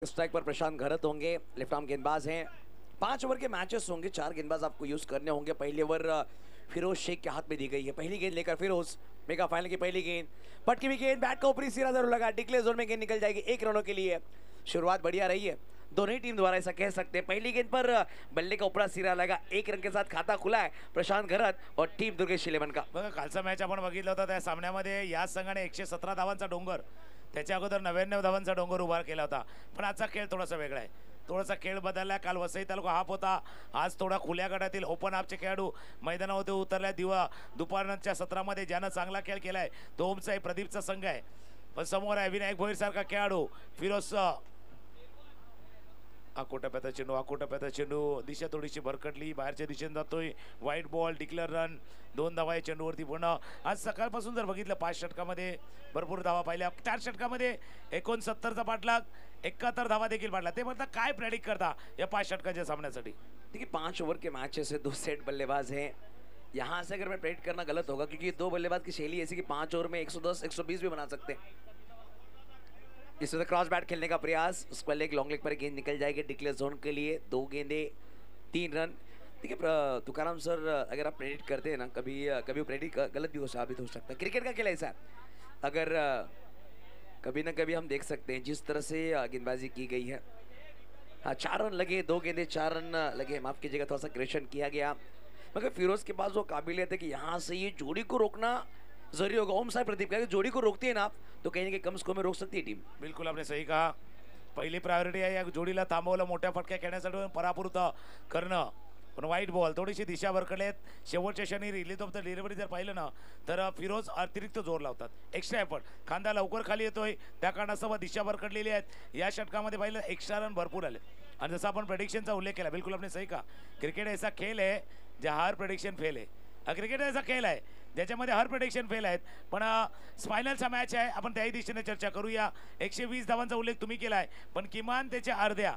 Strike पर प्रशांत घरत होंगे, left arm गेंदबाज हैं। 5 ओवर के मैचेस होंगे, 4 गेंदबाज आपको यूज करने होंगे। पहली ओवर फिरोज शेख के हाथ में दी गई है। पहली गेंद लेकर फिरोज, मेगा फाइनल की पहली गेंद, पटकी हुई गेंद, बैट का ऊपरी सिरा जरूर लगा, डिक्लेयर जोन में गेंद निकल जाएगी 1 रनों के लिए। शुरुआत बढ़िया रही है दोनों ही टीम द्वारा, ऐसा कह सकते हैं। पहली गेंद पर बल्ले का ऊपरा सिरा लगा, 1 रन के साथ खाता खुला है प्रशांत घरत और टीम दुर्गेश शिलेमन का। बघा कालचा मॅच आपण बघितला होता, त्या सामन्यामध्ये याच संघाने 117 धावांचा डोंगर, त्याच्या अगोदर 99 धावांचा डोंगर उभा केला होता. पण आजचा खेळ थोडासा वेगळा आहे, थोडासा खेळ बदलला. काल वसई तालुका हाफ होता, आज थोडा खुल्या गटातील ओपन हाफचे खेळाडू मैदानावर उतरल्या. दुपारच्या सत्रामध्ये ज्यानं चांगला खेळ केलाय तो ओमचा आहे, प्रदीपचा संघ आहे. पण समोर आहे विनायक भोईर सारखा खेळाडू, फिरोज आकोटप्याचा चेंडू, दिशा थोडीशी भरकटली, बाहेरच्या दिशेने जातोय, वाईट बॉल, डिक्लेअर रन, 2 धावा आहे चेंडूवरती. पण आज सकाळपासून जर बघितलं 5 षटकामध्ये भरपूर धावा पाहिल्या. 4 षटकामध्ये 69चा पाठलाग, 71 धावा देखील पाडला. ते म्हणता काय प्रेडिक्ट करता या 5 षटकाच्या सामन्यासाठी? देखिए 5 ओवर के मैचेस है, 2 सेट बल्लेबाज हैं। यहाँ से अगर मैं प्रेडिक्ट करना गलत होगा, क्योंकि 2 बल्लेबाज की शैली ऐसी कि 5 ओवर में 110 120 भी बना सकते हैं। इस वक्त क्रॉस बैट खेलने का प्रयास, उसके लेग लॉन्ग लेग पर गेंद निकल जाएगी डिक्लेयर जोन के लिए। 2 गेंदे 3 रन। देखिए तुकाराम सर, अगर आप प्रेडिक्ट करते हैं ना, कभी प्रेडिक्ट गलत भी साबित हो सकता है। क्रिकेट का खेल ऐसा है, अगर कभी ना कभी हम देख सकते हैं जिस तरह से गेंदबाजी की गई है। हाँ, 4 रन लगे, 2 गेंदे 4 रन लगे, माफ कीजिएगा, थोड़ा सा क्रेशन किया गया। मगर फिरोज के पास वो काबिलियत है कि यहाँ से ये जोड़ी को रोकना जरूरी होगा। ओम साहब प्रदीप का जोड़ी को रोकती है ना आप, तो कहीं ना कहीं कम स्कोर में रोक सकती है टीम। बिल्कुल आपने सही कहा, पहिली प्रायोरिटी आहे या जोडीला थांबवलं, मोठ्या फटक्या खेळण्यासाठी परापुरत करणं. पण वाईट बॉल, थोडीशी दिशा भरकटलेत. शेवटच्या क्षणी रिलीज ऑफ द डिलिव्हरी जर पाहिलं ना, तर फिरोज अतिरिक्त जोर लावतात, एक्स्ट्रा एफर्ट. खांदा लवकर खाली येतोय, त्या कारणास्तव दिशा भरकटलेली आहेत. या षटकामध्ये पाहिलं एक्स्ट्रा रन भरपूर आले. आणि जसं आपण प्रेडिक्शनचा उल्लेख केला, बिल्कुल आपने सही कहा, क्रिकेट ऐसा खेल है जहाँ हर प्रेडिक्शन फेल है. क्रिकेट ऐसा खेल आहे ज्याच्यामध्ये हर प्रेडिक्शन फेल आहेत. पण फायनलचा मॅच आहे, आपण त्याही दिशेने चर्चा करूया. 120 धावांचा उल्लेख तुम्ही केलाय, पण किमान त्याच्या अर्ध्या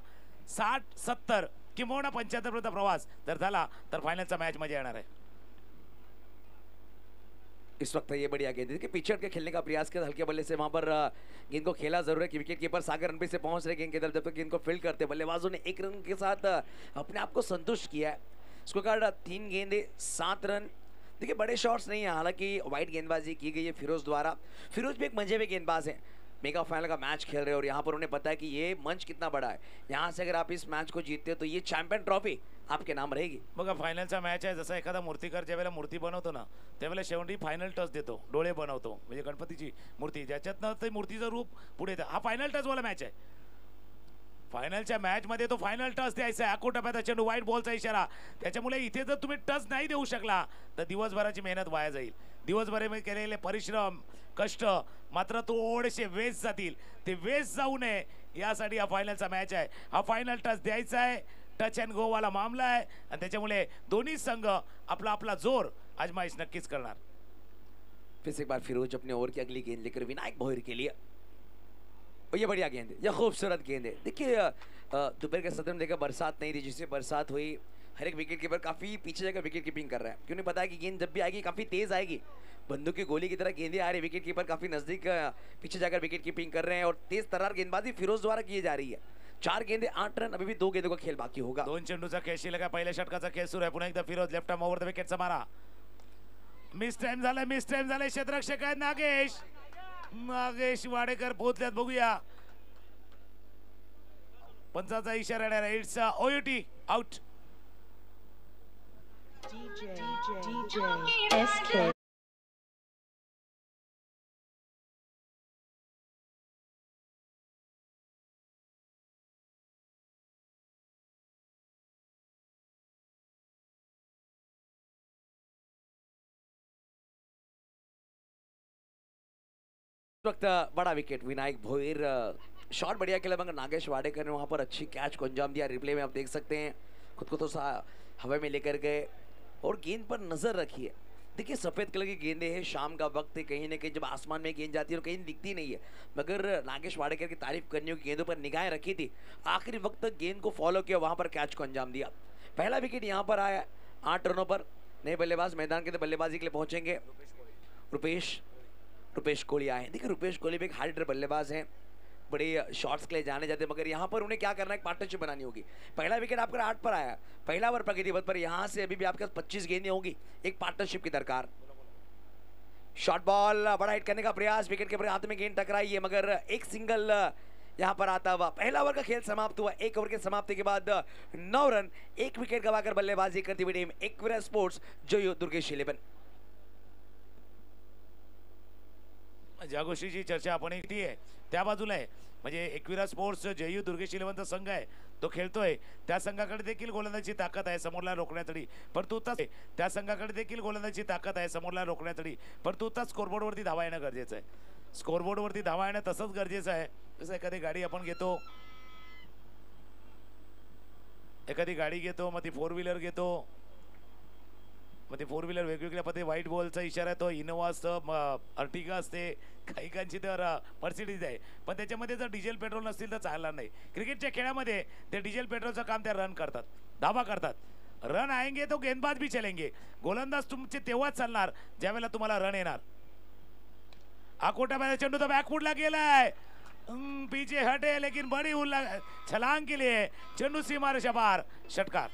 60 70 किंवा 75 पर्यंत प्रवास जर झाला तर फायनलचा मॅच मजा येणार आहे. इस वक्त ये बढ़िया गेंद देखिए, पिछड़ के खेलने का प्रयास किया हल्के बल्ले से, वहां पर गेंद को खेला जरूर है कि विकेट कीपर सागर रन पे से पहुंच रहे गेंद की तरफ, जब तक गेंद को फील्ड करते बल्लेबाजों ने 1 रन के साथ अपने आप को संतुष्ट किया है। स्कोर कार्ड 3 गेंदे 7 रन। देखिए बड़े शॉट्स नहीं है, हालांकि वाइड गेंदबाजी की गई है फिरोज द्वारा। फिरोज भी एक मंजे में गेंदबाज है, मेगा फाइनल का मैच खेल रहे हैं और यहाँ पर उन्हें पता है कि ये मंच कितना बड़ा है। यहाँ से अगर आप इस मैच को जीतते हो तो ये चॅम्पियन ट्रॉफी आपके नाम रहेगी. बघा फायनलचा मॅच आहे, जसा एखादा मूर्तिकार ज्यावेळेला मूर्ती बनवतो ना, त्यावेळेला शेवटी फायनल टच देतो, डोळे बनवतो, म्हणजे गणपतीची मूर्ती, ज्याच्यातनं ते मूर्तीचं रूप पुढे येतं. हा फायनल टच वाला मॅच आहे. फायनलच्या मॅच मध्ये तो फायनल टच द्यायचा आहे. आकोटप्याचा चेंडू, वाईट बॉलचा इशारा. त्याच्यामुळे इथे जर तुम्ही टच नाही देऊ शकला तर दिवसभराची मेहनत वाया जाईल. दिवसभर केलेले परिश्रम, कष्ट मात्र थोडेसे वेस्ट जातील. ते वेस्ट जाऊ नये यासाठी हा फायनलचा मॅच आहे. हा फायनल टच द्यायचा आहे. टच अँड गो वाला मामला आहे आणि त्याच्यामुळे दोन्ही संघ आपला आपला जोर आजमाइश नक्कीच करणार. फिर से एक बार फिरोज अपने ओवर की अगली गेंद लेकर विनायक भोईर के लिए, और ये बढ़िया गेंद है, ये खूबसूरत गेंद है. देखिए दोपहर के सत्र में देखा बरसात नहीं थी, जिससे बरसात हुई, हर एक विकेट कीपर काफी पीछे जाकर विकेट कीपिंग कर रहा है, क्यों नहीं पता है कि गेंद जब भी आएगी काफी तेज आएगी. बंदूक की गोली की तरह गेंदें आ रही, विकेट कीपर काफी नजदीक पीछे जाकर विकेट कीपिंग कर रहे हैं और तेज तर्रार गेंदबाजी फिरोज द्वारा की जा रही है. 4 गेंदे 8 रन, अभी भी 2 गेंदों का खेल बाकी होगा. 2 चेंडूचा खेळ शिल्लक आहे. पहिल्या षटकाचा खेळ सुरू आहे. पुन्हा एकदा Firoz left arm over the विकेटचा मारा. मिस टाइम झालाय. क्षेत्ररक्षक आहेत नागेश वाडेकर पोहोचल्यात, बघूया. पंचाचा इशारा येणार आहे. It's OUT out. SK वक्त बड़ा विकेट विनायक भोईर, शॉट बढ़िया खेला मगर नागेश वाडेकर ने वहां पर अच्छी कैच को अंजाम दिया. रिप्ले में आप देख सकते हैं, खुद को तो हवा में लेकर गए और गेंद पर नजर रखी है. देखिए सफेद कलर की गेंदे हैं, शाम का वक्त है, कहीं ना कहीं जब आसमान में गेंद जाती है तो कहीं दिखती नहीं है, मगर नागेश वाडेकर की तारीफ करनी होगी, गेंदों पर निगाहें रखी थी, आखिरी वक्त तक गेंद को फॉलो किया, वहां पर कैच को अंजाम दिया. पहला विकेट यहाँ पर आया 8 रनों पर. नए बल्लेबाज मैदान के अंदर बल्लेबाजी के लिए पहुंचेंगे. रुपेश कोहली आए. देखिए रुपेश कोहली भी एक हार्ड हिटर बल्लेबाज हैं, बड़े शॉट्स के लिए जाने जाते हैं, मगर यहाँ पर उन्हें क्या करना है, एक पार्टनरशिप बनानी होगी। पहला विकेट आपका 8 पर आया, पहला ओवर प्रगति पथ पर, यहाँ से अभी भी आपके पास 25 गेंदें होंगी, एक पार्टनरशिप की दरकार। शॉर्ट बॉल बड़ा हिट करने का प्रयास, विकेट के हाथ में गेंद टकराई है, मगर एक सिंगल यहाँ पर आता हुआ पहला ओवर का खेल समाप्त हुआ। एक ओवर के समाप्ति के बाद 9 रन, एक विकेट गवाकर बल्लेबाजी करती हुई टीम एक्विरा स्पोर्ट्स जयू दुर्गेश 11। ज्या गोष्टीची चर्चा आपण केली आहे त्या बाजूला आहे, म्हणजे एक्विरा स्पोर्ट्स जयू दुर्गेश 11चा संघ आहे, तो खेळतोय, त्या संघाकडे देखील गोलंदाजी ताकद आहे समोरला रोखण्यासाठी, परंतु त्या संघाकडे देखील गोलंदाजी ताकद आहे समोरला रोखण्यासाठी, परंतु स्कोरबोर्ड वरती धावा येणं गरजेचं आहे। स्कोरबोर्ड वरती धावा येणं तसंच गरजेचं आहे, जसं एखादी गाडी आपण घेतो, एखादी गाडी घेतो, मग ती 4 व्हीलर घेतो, मग ती 4 व्हीलर वेगवेगळ्या पद्धती, व्हाईट बॉलचा इशारा तो इनोवा असतं, अर्टिगा असते, काहीकांची तर मर्सिडीज आहे, पण त्याच्यामध्ये जर डिझेल पेट्रोल नसतील तर चालणार नाही। क्रिकेटच्या खेळामध्ये ते डिझेल पेट्रोलचं काम त्या रन करतात, धावा करतात, रन आएंगे तो गेंदबाज भी चलेंगे, गोलंदाज तुमचे तेव्हाच चालणार ज्यावेळेला तुम्हाला रन येणार। आकोटा चेंडू तो बैकफुटला गेलाय, पीछे हटे लेकिन बड़ी छलांग के लिए चेंडू सीमा रेषा पार, षटकार।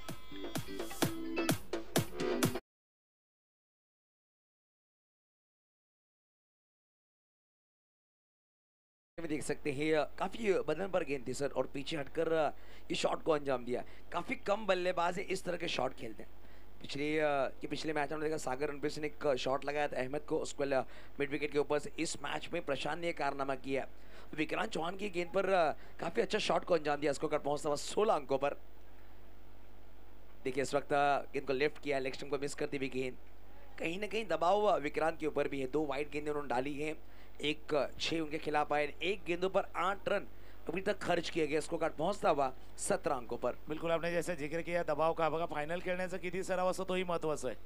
में देख सकते हैं काफी बदन पर गेंद थी सर, और पीछे हटकर ये शॉट को अंजाम दिया। काफी कम बल्लेबाज इस तरह के शॉट खेलते हैं। पिछले मैच में देखा सागर रणबीर ने एक शॉट लगाया था अहमद को, उसको मिड विकेट के ऊपर से। इस मैच में प्रशांत ने कारनामा किया, विक्रांत चौहान की गेंद पर काफी अच्छा शॉट को अंजाम दिया, स्कोर कार्ड पहुंचता हुआ 16 अंकों पर। देखिए इस वक्त गेंद को लेफ्ट किया, लेग स्टंप को मिस करती हुई गेंद, कहीं ना कहीं दबाव विक्रांत के ऊपर भी है। 2 वाइड गेंदें उन्होंने डाली हैं, एक 6 उनके खिलाफ आए, एक गेंदों पर 8 रन अभी तक खर्च किया गया, स्कोर कार्ड पहुंचता हुआ 17 अंकों पर। बिल्कुल आपने जैसे जिक्र किया दबाव का, बघा फायनल खेळण्याचा किती सराव असतो तोही महत्त्वाचा आहे।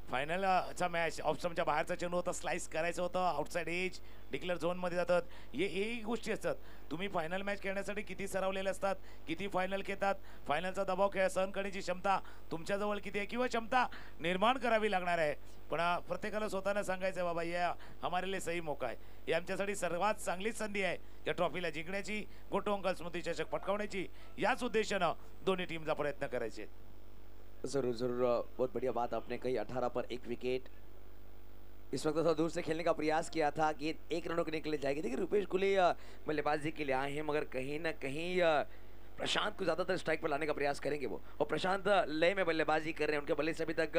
फायनलचा मॅच ऑप्शनच्या बाहेरचा चेंडू होता, स्लाइस करायचं होतं, आउटसाइड एज डिक्लेअर झोन मध्ये जातात, हे गोष्टी असतात। तुम्ही फायनल मॅच खेळण्यासाठी किती सरावलेले असतात, किती फायनल खेळतात, फायनलचा दबाव खेळ सहन करण्याची क्षमता तुमच्याजवळ किती आहे, किंवा क्षमता निर्माण करावी लागणार आहे। पण प्रत्येकाला स्वतःला सांगायचं बाबा ये हमारे लिए सही मौका आहे, ही आमच्यासाठी सर्वात चांगली संधी आहे या ट्रॉफीला जिंकण्याची, गोटो अंकल स्मृती चषक पटकावण्याची, याच उद्देशानं दोन्ही टीमचा प्रयत्न करायचे। जरूर जरूर, बहुत बढ़िया बात आपने कही। 18 पर 1 विकेट। इस वक्त थोड़ा दूर से खेलने का प्रयास किया था कि 1 रनों के निकले जाएगी। देखिए रुपेश गुले बल्लेबाजी के लिए आए हैं, मगर कहीं ना कहीं प्रशांत को ज्यादातर स्ट्राइक पर लाने का प्रयास करेंगे वो, और प्रशांत लय में बल्लेबाजी कर रहे हैं। उनके बल्ले से अभी तक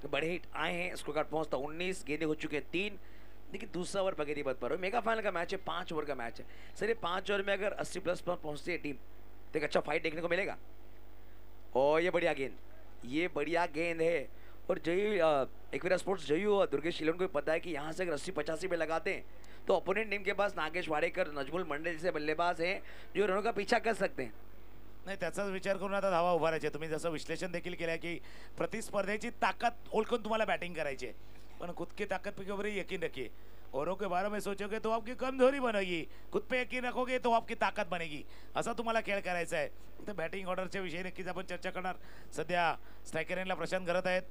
बड़े हिट आए हैं, स्कोर कार्ड पहुंचता 19, गेंदें हो चुके हैं 3। देखिए दूसरा ओवर प्रगति पथ पर, मेगा फाइनल का मैच है, 5 ओवर का मैच है सर। ये 5 ओवर में अगर 80+ पर पहुंचती है टीम तो एक अच्छा फाइट देखने को मिलेगा। और ये बढ़िया गेंद, ये बढ़िया गेंद है, और जयू एक्विरा स्पोर्ट्स जयू दुर्गेश 11 को पता है कि यहाँ से अगर 80-85 पे लगाते हैं तो अपोनेंट टीम के पास नागेश वाडेकर, नजमुल मंडल जैसे बल्लेबाज हैं जो रनों का पीछा कर सकते हैं। नाही त्याचाच विचार करून आता धावा उभारायचे। तुम्ही जसं विश्लेषण देखील केलं की प्रतिस्पर्धेची ताकद ओळखून तुम्हाला बॅटिंग करायची आहे, पण खुद की ताकद पे ऊपर यकीन रखिए। औरों के बारे में सोचोगे तो आपकी कमजोरी बनेगी, खुद पे यकीन रखोगे तो आपकी ताकद बनेगी, असा तुम्हाला खेळ करायचा आहे। तर बॅटिंग ऑर्डरच्या विषयी नक्कीच आपण चर्चा करणार। सध्या स्ट्रायकर लाईनला प्रशांत करत आहेत,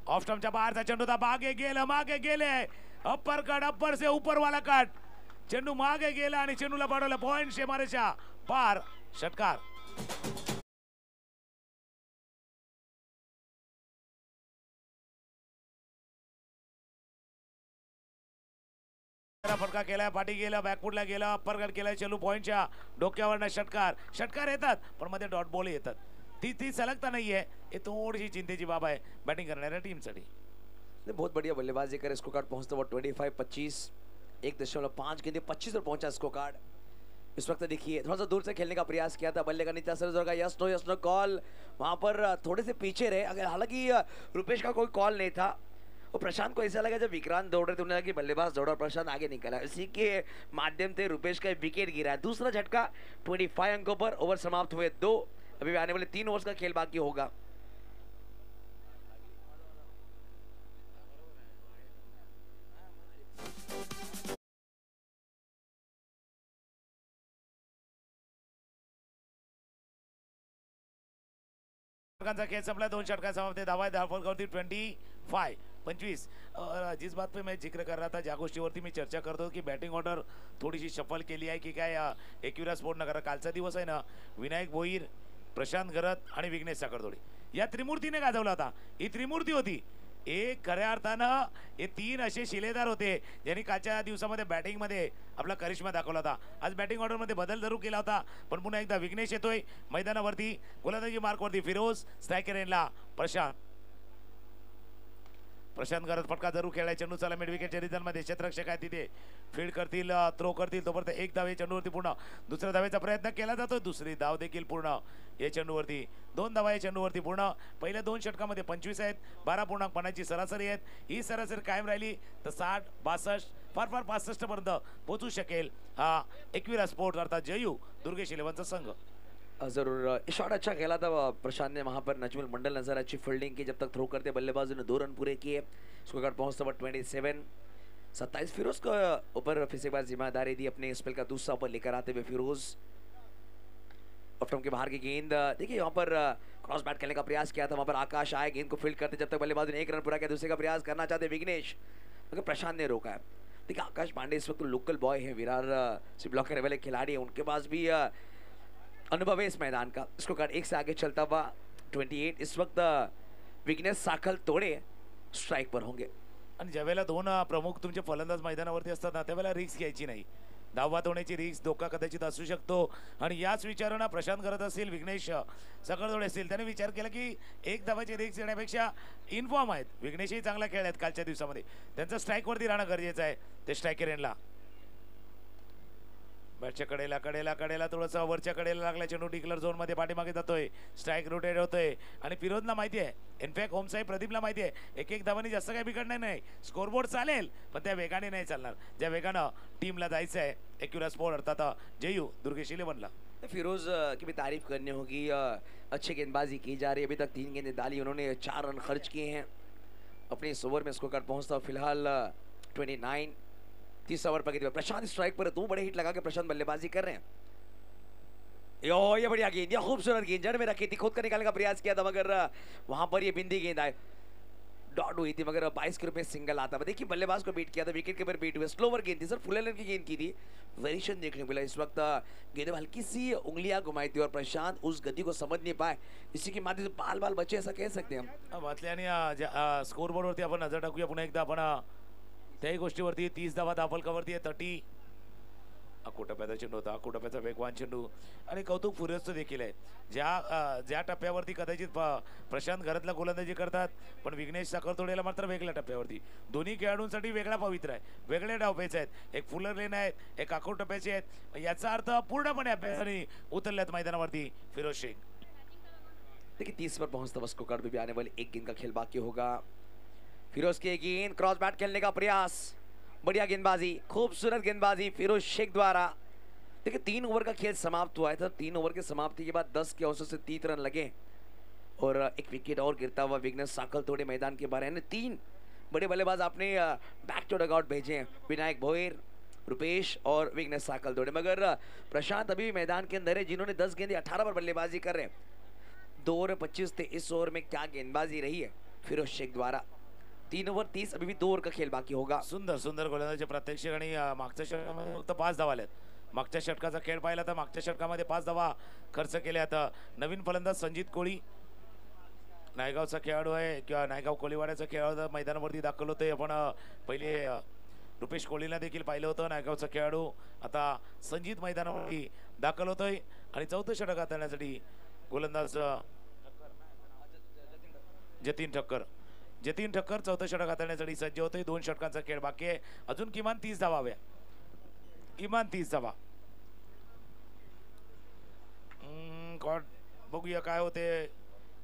ऑफ स्टंपच्या बाहेरचा चेंडू था, मागे गेले, अप्पर कट, अप्पर से ऊपर वाला कट, चेंडू मागे गेला आणि चेंडूला पाडवलं पॉइंट सीमारेषा पार, षटकार। फटका केला, पाठी गेला, बॅकफुटला गेला, अप्पर कट केला, चेंडू पॉइंटच्या डोक्यावरनं षटकार। षटकार येतात पण मध्ये डॉट बॉल येतात, ती सलगता नाहीये, हे थोडीशी चिंतेची बाब आहे बॅटिंग करणाऱ्या टीमसाठी। बहुत बढ़िया बल्लेबाजी कर, स्कोर कार्ड पहुंचता हुआ 25-25, 1.5 गेंदे 25 पर पहुंचा स्कोर कार्ड। इस वक्त देखिए थोड़ा सा दूर से खेलने का प्रयास किया था, बल्ले का नीचा सर का यस नो कॉल, वहां पर थोड़े से पीछे रहे। अगर हालांकि रुपेश का कोई कॉल नहीं था, और प्रशांत को ऐसा लगा जब विक्रांत दौड़ रहे थे उन्हें लगा कि बल्लेबाज दौड़ा, प्रशांत आगे निकला, इसी के माध्यम से रुपेश का विकेट गिरा। दूसरा झटका 25 अंकों पर, ओवर समाप्त हुए 2, अभी आने वाले 3 ओवर्स का खेल बाकी होगा। षटकांचा खेळ संपला, 2 षटका समाप्त, धावा धावफलकावरती 25। 25. जिस बात पे मैं जिक्र कर रहा था, ज्या गोष्टीवरती मी चर्चा करतो की बॅटिंग ऑर्डर थोडीशी शफल केली आहे की काय एकविरा स्पोर्ट नगर कालचा दिवस आहे ना, विनायक भोईर, प्रशांत गरत आणि विघ्नेश साखरतोडे या त्रिमूर्तीने गाजवला होता. ही त्रिमूर्ती होती. एक खऱ्या अर्थानं हे 3 असे शिलेदार होते ज्यांनी कालच्या दिवसामध्ये बॅटिंगमध्ये आपला करिश्मा दाखवला होता. आज बॅटिंग ऑर्डरमध्ये बदल जरूर केला होता, पण पुन्हा एकदा विघ्नेश येतोय मैदानावरती. गोलंदाजी मार्कवरती फिरोज, स्ट्रायकर एंडला प्रशांत गरज फटका जरूर खेळाय. चेंडू चला मिड विकेटच्या रिझल्टमध्ये क्षेत्ररक्षक आहे तिथे फील्ड करतील, थ्रो करतील. तोपर्यंत एक धावे चेंडूवरती पूर्ण. दुसऱ्या धावेचा प्रयत्न केला जातो, दुसरी धाव देखील पूर्ण या चेंडूवरती. 2 धावा या चेंडूवरती पूर्ण. पहिल्या 2 षटकामध्ये 25 आहेत, 12.5 सरासरी आहेत. ही सरासरी कायम राहिली तर 60, 62 फार 65 पर्यंत पोहोचू शकेल हा एकविरा स्पोर्ट्स अर्थात जयू दुर्गेश इलेव्हनचा संघ. जरूर शॉट अच्छा खेला था प्रशांत ने वहां पर. नजमुल मंडल नजर अच्छी फील्डिंग की, जब तक थ्रो करते बल्लेबाजों ने 2 रन पूरे किए. स्कोर कार्ड पहुंचता 27. 27 फिरोज को ऊपर फिर से एक बार जिम्मेदारी दी अपने स्पेल का दूसरा ऊपर लेकर आते हुए फिरोज. ऑफ के बाहर की गेंद देखिए यहाँ पर क्रॉस बैट खेलने का प्रयास किया था. वहां पर आकाश आए, गेंद को फील्ड करते जब तक बल्लेबाजों ने 1 रन पूरा किया. दूसरे का प्रयास करना चाहते विघ्नेश, मगर प्रशांत ने रोका है. देखिए आकाश पांडे इस वक्त लोकल बॉय है, विरार से ब्लॉक करने वाले खिलाड़ी है, उनके पास भी अनुभव है इस मैदान का. इसको कार्ड 1 से आगे चलता हुआ 28. इस वक्त विघ्नेश साखल तोडे स्ट्राइक पर होंगे. आणि ज्यावेळेला 2 प्रमुख तुमचे फलंदाज मैदानावरती असतात ना, त्यावेळेला रिस्क घ्यायची नाही. धावबाद होण्याची रिस्क धोका कदाचित असू शकतो. आणि याच विचारानं प्रशांत करत असतील, विघ्नेश साखरतोडे असतील, त्याने विचार केला की एक धावाची रिस्क देण्यापेक्षा इनफॉर्म आहेत. विघ्नेशही चांगला खेळ आहेत कालच्या दिवसामध्ये, त्यांचं स्ट्राईकवरती राहणं गरजेचं आहे. ते स्ट्रायकर एंडला बॅटच्या कडेला थोडंसं वरच्या कडेला लागला. चेंडू डिक्लर झोन मध्ये पाठीमागे जातोय, स्ट्राइक रोटेट होतोय. आणि फिरोजला माहिती आहे, इनफॅक्ट होमसाई प्रदीपला माहिती आहे, एक धावांनी जास्त काही बिघडणार नाही. स्कोरबोर्ड चालेल पण त्या वेगाने नाही चालणार, ज्या वेगानं टीमला जायचं आहे एकविरा स्पोर्ट अर्थात जयू दुर्गेश इलेव्हनला. फिरोज की भी तारीफ करनी होगी. अच्छी गेंदबाजी की जा रही है. अभी तक 3 गेंदें डाली, उन्होंने 4 रन खर्च किए हैं. अपने इस ओवर में स्कोर कार्ड पहुंचता फिलहाल 29. 30 ओवर पर प्रशांत स्ट्राइक पर 2 बड़े हिट लगा के प्रशांत बल्लेबाजी कर रहे हैं. ये बढ़िया गेंद, ये खूबसूरत गेंद जड़ में रखी थी, खुद का निकालने का प्रयास किया था, मगर वहां पर ये बिंदी गेंद आए, डॉट हुई थी, मगर 22 के रूप में सिंगल आता. देखिए बल्लेबाज को बीट किया था, विकेट के ऊपर बीट हुए. स्लोवर गेंद थी सर, फुल की गेंद की थी. वेरिएशन देखने को मिला इस वक्त. गेंद में हल्की सी उंगलियां घुमाई थी और प्रशांत उस गति को समझ नहीं पाए. इसी के माध्यम से बाल बाल बचे ऐसा कह सकते हैं हम. वाचल्याने स्कोरबोर्ड वरती आपण नजर टाकूया पुन्हा एकदा. आपण त्याही गोष्टीवरती 30 धावा दाफलकावरती आहे. 30 टप्प्याचा चेंडू होता, टप्प्याचा वेगवान चेंडू. आणि कौतुक फुरेजचं देखील आहे. ज्या टप्प्यावरती कदाचित प्रशांत घरातला गोलंदाजी करतात, पण विघ्नेश साखरतोडेला मात्र वेगळ्या टप्प्यावरती. दोन्ही खेळाडूंसाठी वेगळा पवित्र आहे, वेगळे डावपेच आहेत. एक फुलर लेन आहेत, एक टप्प्याचे आहेत. याचा अर्थ पूर्णपणे अभ्यासाने उतरल्यात मैदानावरती फिरोज शेख. देखिए 30 पर पहुंचता बस्को कार्ड भी आने वाले 1 गेंद का खेल बाकी होगा. फिरोज की गेंद, क्रॉस बैट खेलने का प्रयास, बढ़िया गेंदबाजी, खूबसूरत गेंदबाजी फिरोज शेख द्वारा. देखिए 3 ओवर का खेल समाप्त हुआ है था. 3 ओवर की समाप्ति के बाद 10 के औसत से 30 रन लगे और एक विकेट और गिरता हुआ विघ्नेश साखरतोडे मैदान के बाहर है. 3 बड़े बल्लेबाज आपने बैक टू डगआउट भेजे हैं, विनायक भोईर, रुपेश और विघ्नेश साखरतोडे. मगर प्रशांत अभी भी मैदान के अंदर है, जिन्होंने 10 गेंदे 18 पर बल्लेबाजी कर रहे हैं. 2 ओवर 25 थे. इस ओवर में क्या गेंदबाजी रही है फिरोज शेख द्वारा. 3 ओवर 30, अभी भी 2 ओवर का खेल बाकी होगा. सुंदर गोलंदाजी प्रत्यक्षिक. आणि मागच्या षटकामध्ये फक्त 5 धावा आल्यात. मागच्या षटकाचा खेळ पाहिला तर मागच्या षटकामध्ये 5 धावा खर्च केल्या. आता नवीन फलंदाज संजित कोळी, नायगावचा खेळाडू आहे किंवा नायगाव कोळीवाड्याचा खेळाडू मैदानावरती दाखल होतोय. आपण पहिले रुपेश कोळीला देखील पाहिलं होतं, नायगावचा खेळाडू. आता संजित मैदानावरती दाखल होतोय आणि चौथं षटक हाताळण्यासाठी गोलंदाज जतीन ठक्कर चौथं षटक हाताळण्यासाठी सज्ज होतोय. 2 षटकांचा खेळ बाकी आहे. अजून किमान 30 धावा हव्या, किमान 30 धावा. कॉट बघूया काय होते.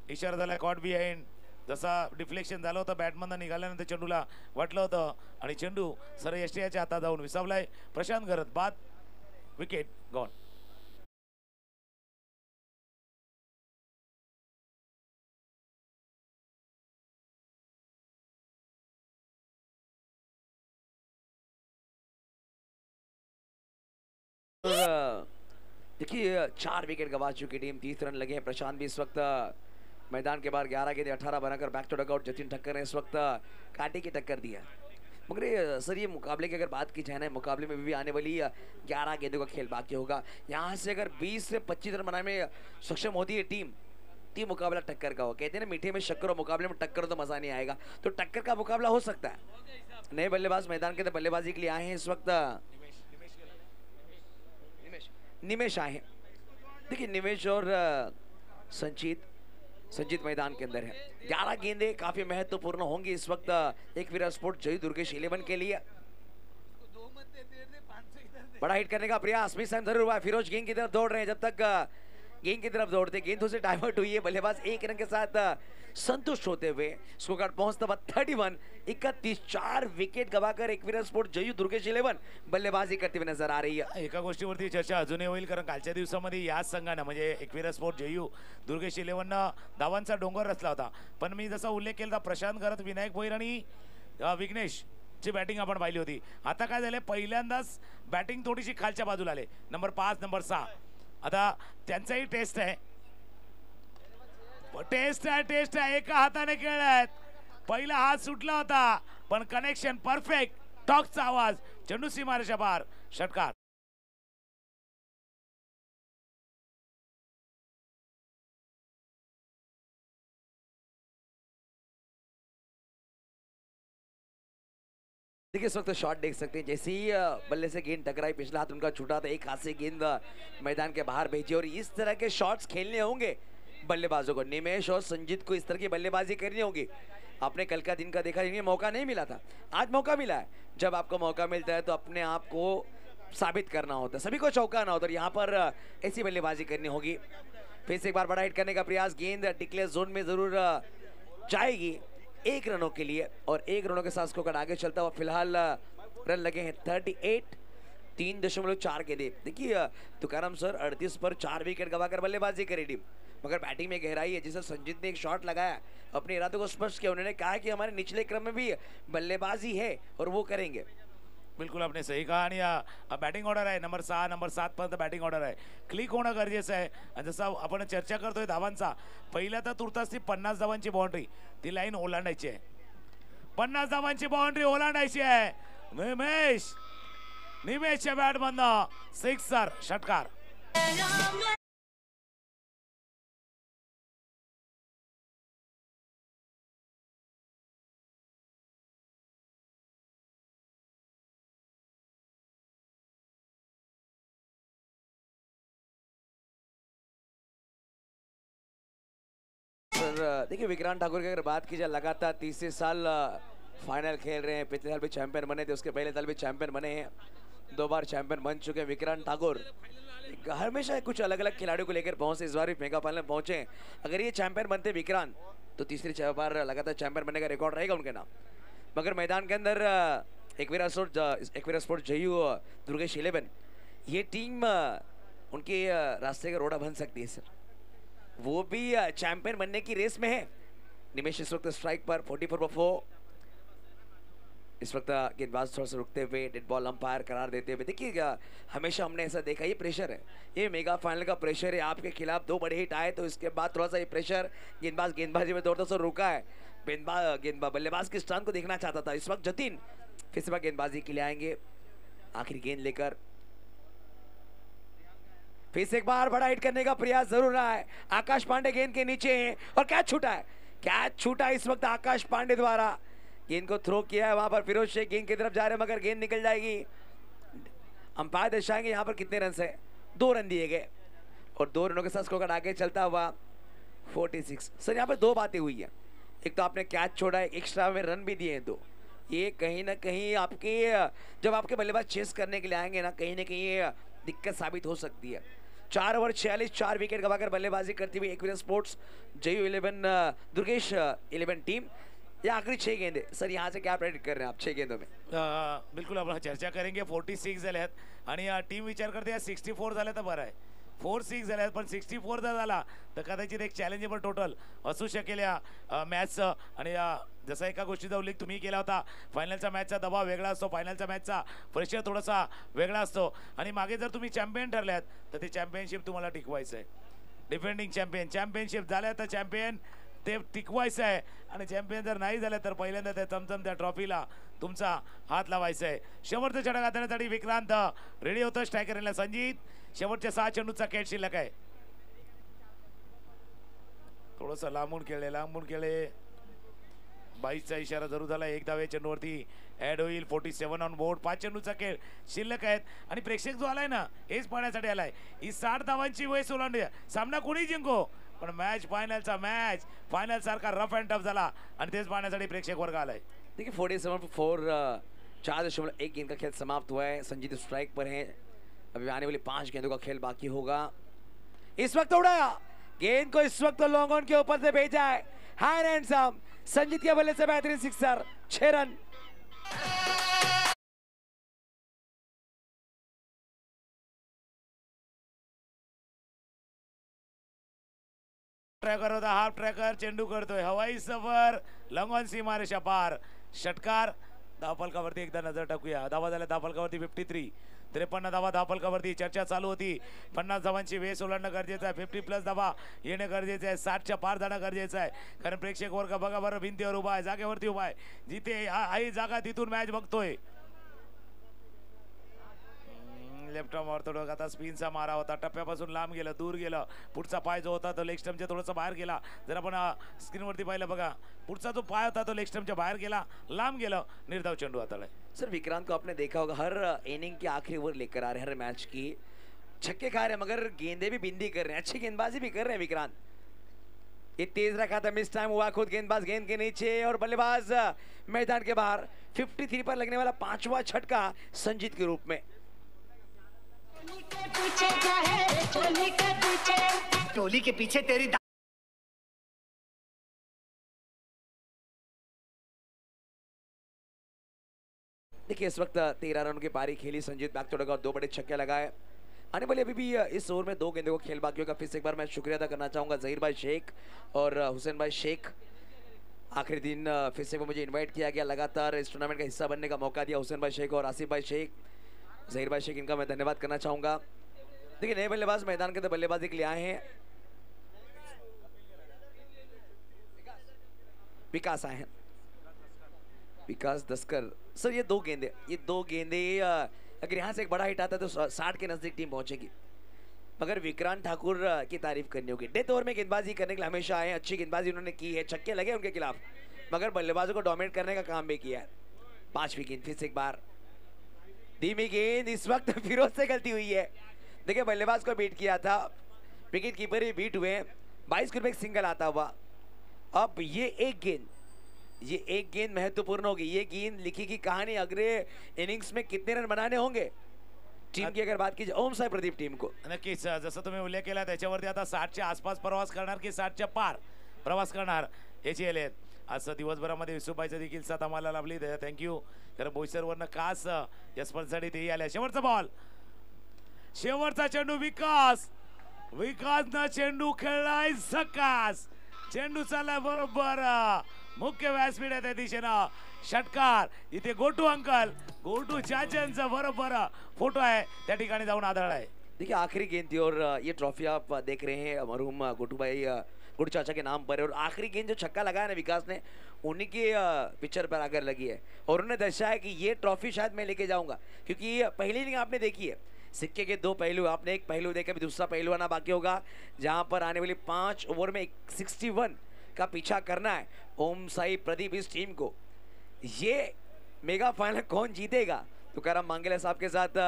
इशारा झाला कॉट बिहाइंड. जसा डिफ्लेक्शन झालं होतं बॅटमधनं निघाल्यानंतर चेंडूला वाटलं होतं आणि चेंडू सर एसटीआयच्या हातात जाऊन विसावलाय. प्रशांत घरत बाद, विकेट गॉन. देखिए 4 विकेट गवा चुकी टीम, 30 रन लगे हैं. प्रशांत भी इस वक्त मैदान के बाहर 11 गेंदे 18 बनाकर back to dugout Jatin Thakkar ने इस वक्त कांटे की टक्कर दिया। मगर ये सर, ये मुकाबले की अगर बात की जाए ना, मुकाबले में भी आने वाली 11 गेंदों का खेल बाकी होगा। यहाँ से अगर 20 से 25 रन बनाने में सक्षम होती है टीम, तीन मुकाबला टक्कर का हो। कहते हैं ना मीठे में शक्कर और मुकाबले में टक्कर तो मजा नहीं आएगा, तो टक्कर का मुकाबला हो सकता है। नए बल्लेबाज मैदान के अंदर बल्लेबाजी के लिए आए हैं इस वक्त, निमेश आए हैं। देखिए निमेश और संजीत मैदान के अंदर है। 11 गेंदे काफी महत्वपूर्ण होंगी इस वक्त एक विराट स्पोर्ट जयू दुर्गेश 11 के लिए। बड़ा हिट करने का प्रयास मिस टाइम जरूर हुआ है। फिरोज गेंद की तरफ दौड़ रहे हैं, जब तक गेंद की तरफ दौड़ते गेंदों से डाइवर्ट हुई है। बल्लेबाज एक रन के साथ संतुष्ट होते हुए स्कोर कार्ड पहुंचता हुआ 31-31, 4 विकेट गवाकर एक विराट स्पोर्ट जयू दुर्गेश 11 बल्लेबाजी करते हुए नजर आ रही है। एका गोष्टीवरती चर्चा अजूनही होईल, कारण कालच्या दिवसामध्ये याच संघानं म्हणजे एकविरा स्पोर्ट जयू दुर्गेश 11 धावांचा डोंगर रचला होता। पण मी जसा उल्लेख केला होता, प्रशांत घरत, विनायक भोईर आणि विघ्नेश ची बॅटिंग आपण पाहिली होती। आता काय झाले, पहिल्यांदाच बॅटिंग थोडीशी खालच्या बाजूला आले, नंबर 5 नंबर 6 आता त्यांचाही टेस्ट आहे, टेस्ट आहे एका हाताने खेळत। पहिला हात सुटला होता पण कनेक्शन परफेक्ट, टॉकचा आवाज, चेंडू सीमारेषा पार, षटकार। देखिए इस वक्त शॉट देख सकते हैं, जैसे ही बल्ले से गेंद टकराई, पिछला हाथ उनका छूटा था, एक हाथ से गेंद मैदान के बाहर भेजी। और इस तरह के शॉट्स खेलने होंगे बल्लेबाजों को, निमेश और संजीत को इस तरह की बल्लेबाजी करनी होगी। आपने कल का दिन का देखा, इन्हें मौका नहीं मिला था, आज मौका मिला है। जब आपको मौका मिलता है तो अपने आप को साबित करना होता है, सभी को चौंकाना होता है। यहाँ पर ऐसी बल्लेबाजी करनी होगी। फिर से एक बार बड़ा हिट करने का प्रयास, गेंद डिक्लेयर जोन में जरूर जाएगी 1 रनों के लिए, और 1 रनों के साथ स्कोर आगे चलता हुआ फिलहाल रन लगे हैं 38, 3.4 के दे। देखिए तुकाराम सर 38 पर 4 विकेट गवाकर बल्लेबाजी करी टीम, मगर बैटिंग में गहराई है। जिसे संजीत ने एक शॉट लगाया, अपने इरादों को स्पष्ट किया। उन्होंने कहा कि हमारे निचले क्रम में भी बल्लेबाजी है और वो करेंगे। बिल्कुल आपने सही कहा। आणि बॅटिंग ऑर्डर आहे, नंबर 6 नंबर 7 पर्यंत बॅटिंग ऑर्डर आहे, क्लिक होणं गरजेचं आहे। आणि जसं आपण चर्चा करतोय धावांचा, पहिल्या तर तुर्तास ती 50 धावांची बाउंड्री, ती लाईन ओलांडायची आहे, 50 धावांची बाउंड्री ओलांडायची आहे। निमेशच्या बॅटमधनं सिक्सर, षटकार। देखिए विक्रांत ठाकुर की अगर बात की जाए, लगातार तीसरे साल फाइनल खेल रहे हैं। पिछले साल भी चैंपियन बने थे, उसके पहले साल भी चैंपियन बने हैं, 2 बार चैंपियन बन चुके हैं विक्रांत ठाकुर। हमेशा कुछ अलग अलग खिलाड़ियों को लेकर पहुंचे, इस बार भी मेगा फाइनल पहुंचे। अगर ये चैंपियन बनते विक्रांत, तो तीसरी बार लगातार चैंपियन बनने का रिकॉर्ड रहेगा उनके नाम। मगर मैदान के अंदर एक विराट स्पोर्ट जयू दुर्गेश 11, ये टीम उनके रास्ते का रोड़ा बन सकती है सर। वो भी चैंपियन बनने की रेस में है। निमेश इस वक्त स्ट्राइक पर 44 पर 4। इस वक्त गेंदबाज थोड़ा सा रुकते हुए डेड बॉल अंपायर करार देते हुए। देखिएगा हमेशा हमने ऐसा देखा, ये प्रेशर है, ये मेगा फाइनल का प्रेशर है। आपके खिलाफ 2 बड़े हिट आए तो इसके बाद थोड़ा सा ये प्रेशर, गेंदबाजी में दौड़ता सा रुका है। बल्लेबाज की स्ट्रेंथ को देखना चाहता था। इस वक्त जतिन फिर से गेंदबाजी के लिए आएंगे, आखिरी गेंद लेकर। फिर से एक बार बड़ा हिट करने का प्रयास जरूर रहा है। आकाश पांडे गेंद के नीचे हैं और कैच छूटा है, कैच छूटा इस वक्त आकाश पांडे द्वारा। गेंद को थ्रो किया है, वहां पर फिरोज शेख गेंद की तरफ जा रहे हैं, मगर गेंद निकल जाएगी। अंपायर दर्शाएंगे यहाँ पर कितने रन है। 2 रन दिए गए और 2 रनों के साथ स्कोर आगे चलता हुआ 46। सर यहाँ पर 2 बातें हुई है, एक तो आपने कैच छोड़ा है, एक्स्ट्रा में रन भी दिए हैं 2। ये कहीं ना कहीं आपके जब आपके बल्लेबाज चेस करने के लिए आएंगे ना कहीं ये दिक्कत साबित हो सकती है। 4 ओवर 46, 4 विकेट गवाकर बल्लेबाजी करती हुई एकविरा स्पोर्ट्स जयू 11 दुर्गेश 11 टीम। ये आखिरी 6 गेंदे सर, यहाँ से क्या प्रेडिक्ट कर रहे हैं आप 6 गेंदों में? बिल्कुल आपण चर्चा करेंगे। 46 झाले आहेत आणि टीम विचार करते 64 झाले तर बरं आहे। 4-6 झाले आहेत, पण 64 जर झाला तर कदाचित एक चॅलेंजेबल टोटल असू शकेल या मॅचचं। आणि जसा एका गोष्टीचा उल्लेख तुम्ही केला होता, फायनलचा मॅचचा दबाव वेगळा असतो, फायनलचा मॅचचा प्रेशर थोडासा वेगळा असतो। आणि मागे जर तुम्ही चॅम्पियन ठरल्यात तर ते चॅम्पियनशिप तुम्हाला टिकवायचं आहे। डिफेंडिंग चॅम्पियनशिप झाल्या तर चॅम्पियन ते टिकवायचं आहे आणि चॅम्पियन जर नाही झालं तर पहिल्यांदा त्या चमचमत्या ट्रॉफीला तुमचा हात लावायचा आहे. शेवटचं षटक हाताळण्यासाठी विक्रांत रेडी होतो. स्ट्रायकरला संजीत. शेवटच्या 6 चेंडूचा खेळ शिल्लक आहे. थोडस लांबून खेळे 22चा इशारा जरूर झाला. एक धावे चेंडूवरती ऍड होईल. 47 ऑन बोर्ड. 5 चेंडूचा खेळ शिल्लक आहेत आणि प्रेक्षक जो आलाय ना हेच पाहण्यासाठी आलाय. ही 60 धावांची वयस ओलांडली. सामना कोणी जिंको पण मॅच फायनल सारखा रफ अँड टफ झाला आणि तेच पाहण्यासाठी प्रेक्षक वर्ग आलाय. देखिए 47 for 4 4.1 गेंद का खेल समाप्त हुआ है. संजीत स्ट्राइक पर है. अभी आने वाली 5 गेंदों का खेल बाकी होगा. इस वक्त उड़ाया गेंद को. इस वक्त लॉन्ग ऑन के ऊपर से भेजा है. हाई एंड सम संजीत के बल्ले से बेहतरीन सिक्सर. 6 रन. ट्रॅकर होता. हाफ ट्रॅकर चेंडू करतोय. हवाई सफर लॉंग ऑन सीमारेषा पार. षटकार. धावफलकावरती एकदा नजर टाकूया. धावा झाल्या धावफलकावरती 53. 53 धावा धावफलकावरती. चर्चा चालू होती. 50 धावांची वेस ओलांडणं गरजेचं आहे. 50+ धावा येणं गरजेचं आहे. 60च्या पार जाणं गरजेचं आहे. कारण प्रेक्षक वर्ग बघा बरं भिंतीवर उभा आहे. जागेवरती उभा आहे. जिथे आहे जागा तिथून मॅच बघतोय. Left arm Orthodox. आता स्पिनचा मारा होता. टप्प्यापासून लांब गेलं. दूर गेलं. पुढचा पाय जो होता तो लेग स्टंपच्या थोडंसं बाहेर गेला. जर आपण स्क्रीनवरती पाहिलं बघा पुढचा जो पाय होता तो लेग स्टंपच्या बाहेर गेला. लांब गेलं. निर्धाव चेंडू हाताळलाय. सर विक्रांत को आपने देखा होगा हर इनिंग के आखिरी ओवर लेकर आ रहे हैं. हर मैच की छक्के खा रहे हैं मगर गेंदे भी बिंदी कर रहे हैं. अच्छी गेंदबाजी भी कर रहे हैं विक्रांत. ये तेज रखा था. मिस टाइम हुआ. खुद गेंदबाज गेंद के नीचे और बल्लेबाज मैदान के बाहर. 53 पर लगने वाला 5वां छक्का संजीत के रूप में. टोली के पीछे तेरी. देखिए इस वक्त 13 रन की पारी खेली. संजीत बैक तोड़ेगा और 2 बड़े छक्के लगाए. आने वाले अभी भी इस ओवर में 2 गेंदों को खेल बाकी होगा. फिर से एक बार मैं शुक्रिया अदा करना चाहूंगा जहीर भाई शेख और हुसैन भाई शेख. आखिरी दिन फिर से वो मुझे इनवाइट किया गया. लगातार इस टूर्नामेंट का हिस्सा बनने का मौका दिया हुसैन भाई शेख और आसिफ भाई शेख. जहीर भाई शेख इनका मैं धन्यवाद करना चाहूंगा. देखिए नए बल्लेबाज मैदान के अंदर बल्लेबाजी के लिए आए हैं. विकास आए हैं. विकास दस्कर. सर ये 2 गेंदे अगर यहाँ से एक बड़ा हिट आता है तो 60 के नजदीक टीम पहुंचेगी. मगर विक्रांत ठाकुर की तारीफ करनी होगी. डेथ ओवर में गेंदबाजी करने के लिए हमेशा आए. अच्छी गेंदबाजी उन्होंने की है. छक्के लगे उनके खिलाफ मगर बल्लेबाजों को डोमिनेट करने का काम भी किया है. 5वीं गेंद फिर से एक बार धीमी गेंद. इस वक्त फिरोज से गलती हुई है. देखिए बल्लेबाज को बीट किया था. विकेट कीपर ही बीट हुए. 22 के रुपए सिंगल आता हुआ. अब ये एक गेंद महत्वपूर्ण होगी. ये गेंद लिखेगी कहानी. अगले इनिंग्स में कितने रन बनाने होंगे टीम की अगर बात की जाए. ओम साई प्रदीप टीम को नक्कीच जसं तुम्ही उल्लेख केला त्याच्यावरती आता 60च्या आसपास प्रवास करणार की 60च्या पार प्रवास करणार याची आले. आज दिवसभरामध्ये विसुबाईचं देखील साथ आम्हाला लाभली. थँक्यू. कारण बोईसरवरनं खास या स्पर्धेसाठी तेही आल्या. शेवटचा बॉल. शेवटचा चेंडू. विकासनं चेंडू खेळलाय झकास. चेंडू चाललाय बरोबर मुख्य व्यासपीठ आहे त्या दिशेनं. षटकार. इथे गोटू अंकल गोटू चाचांचा बरोबर फोटो आहे त्या ठिकाणी जाऊन आढळलाय. देखिए आखिरी गेंद थी और ये ट्रॉफी आप देख रहे हैं मरहूम गोटू भाई गुड चाचा के नाम पर है. और आखिरी गेंद जो छक्का लगाया ना विकास ने उन्हीं के पिक्चर पर आकर लगी है और उन्होंने दर्शाया कि ये ट्रॉफी शायद मैं लेके जाऊंगा. क्योंकि पहली इनिंग आपने देखी है. सिक्के के 2 पहलू. आपने एक पहलू देखा भी दूसरा पहलू आना बाकी होगा जहां पर आने वाली 5 ओवर में 61 का पीछा करना है ओम साई प्रदीप इस टीम को. ये मेगा फाइनल कौन जीतेगा. तुकाराम मांगेला साहब के साथ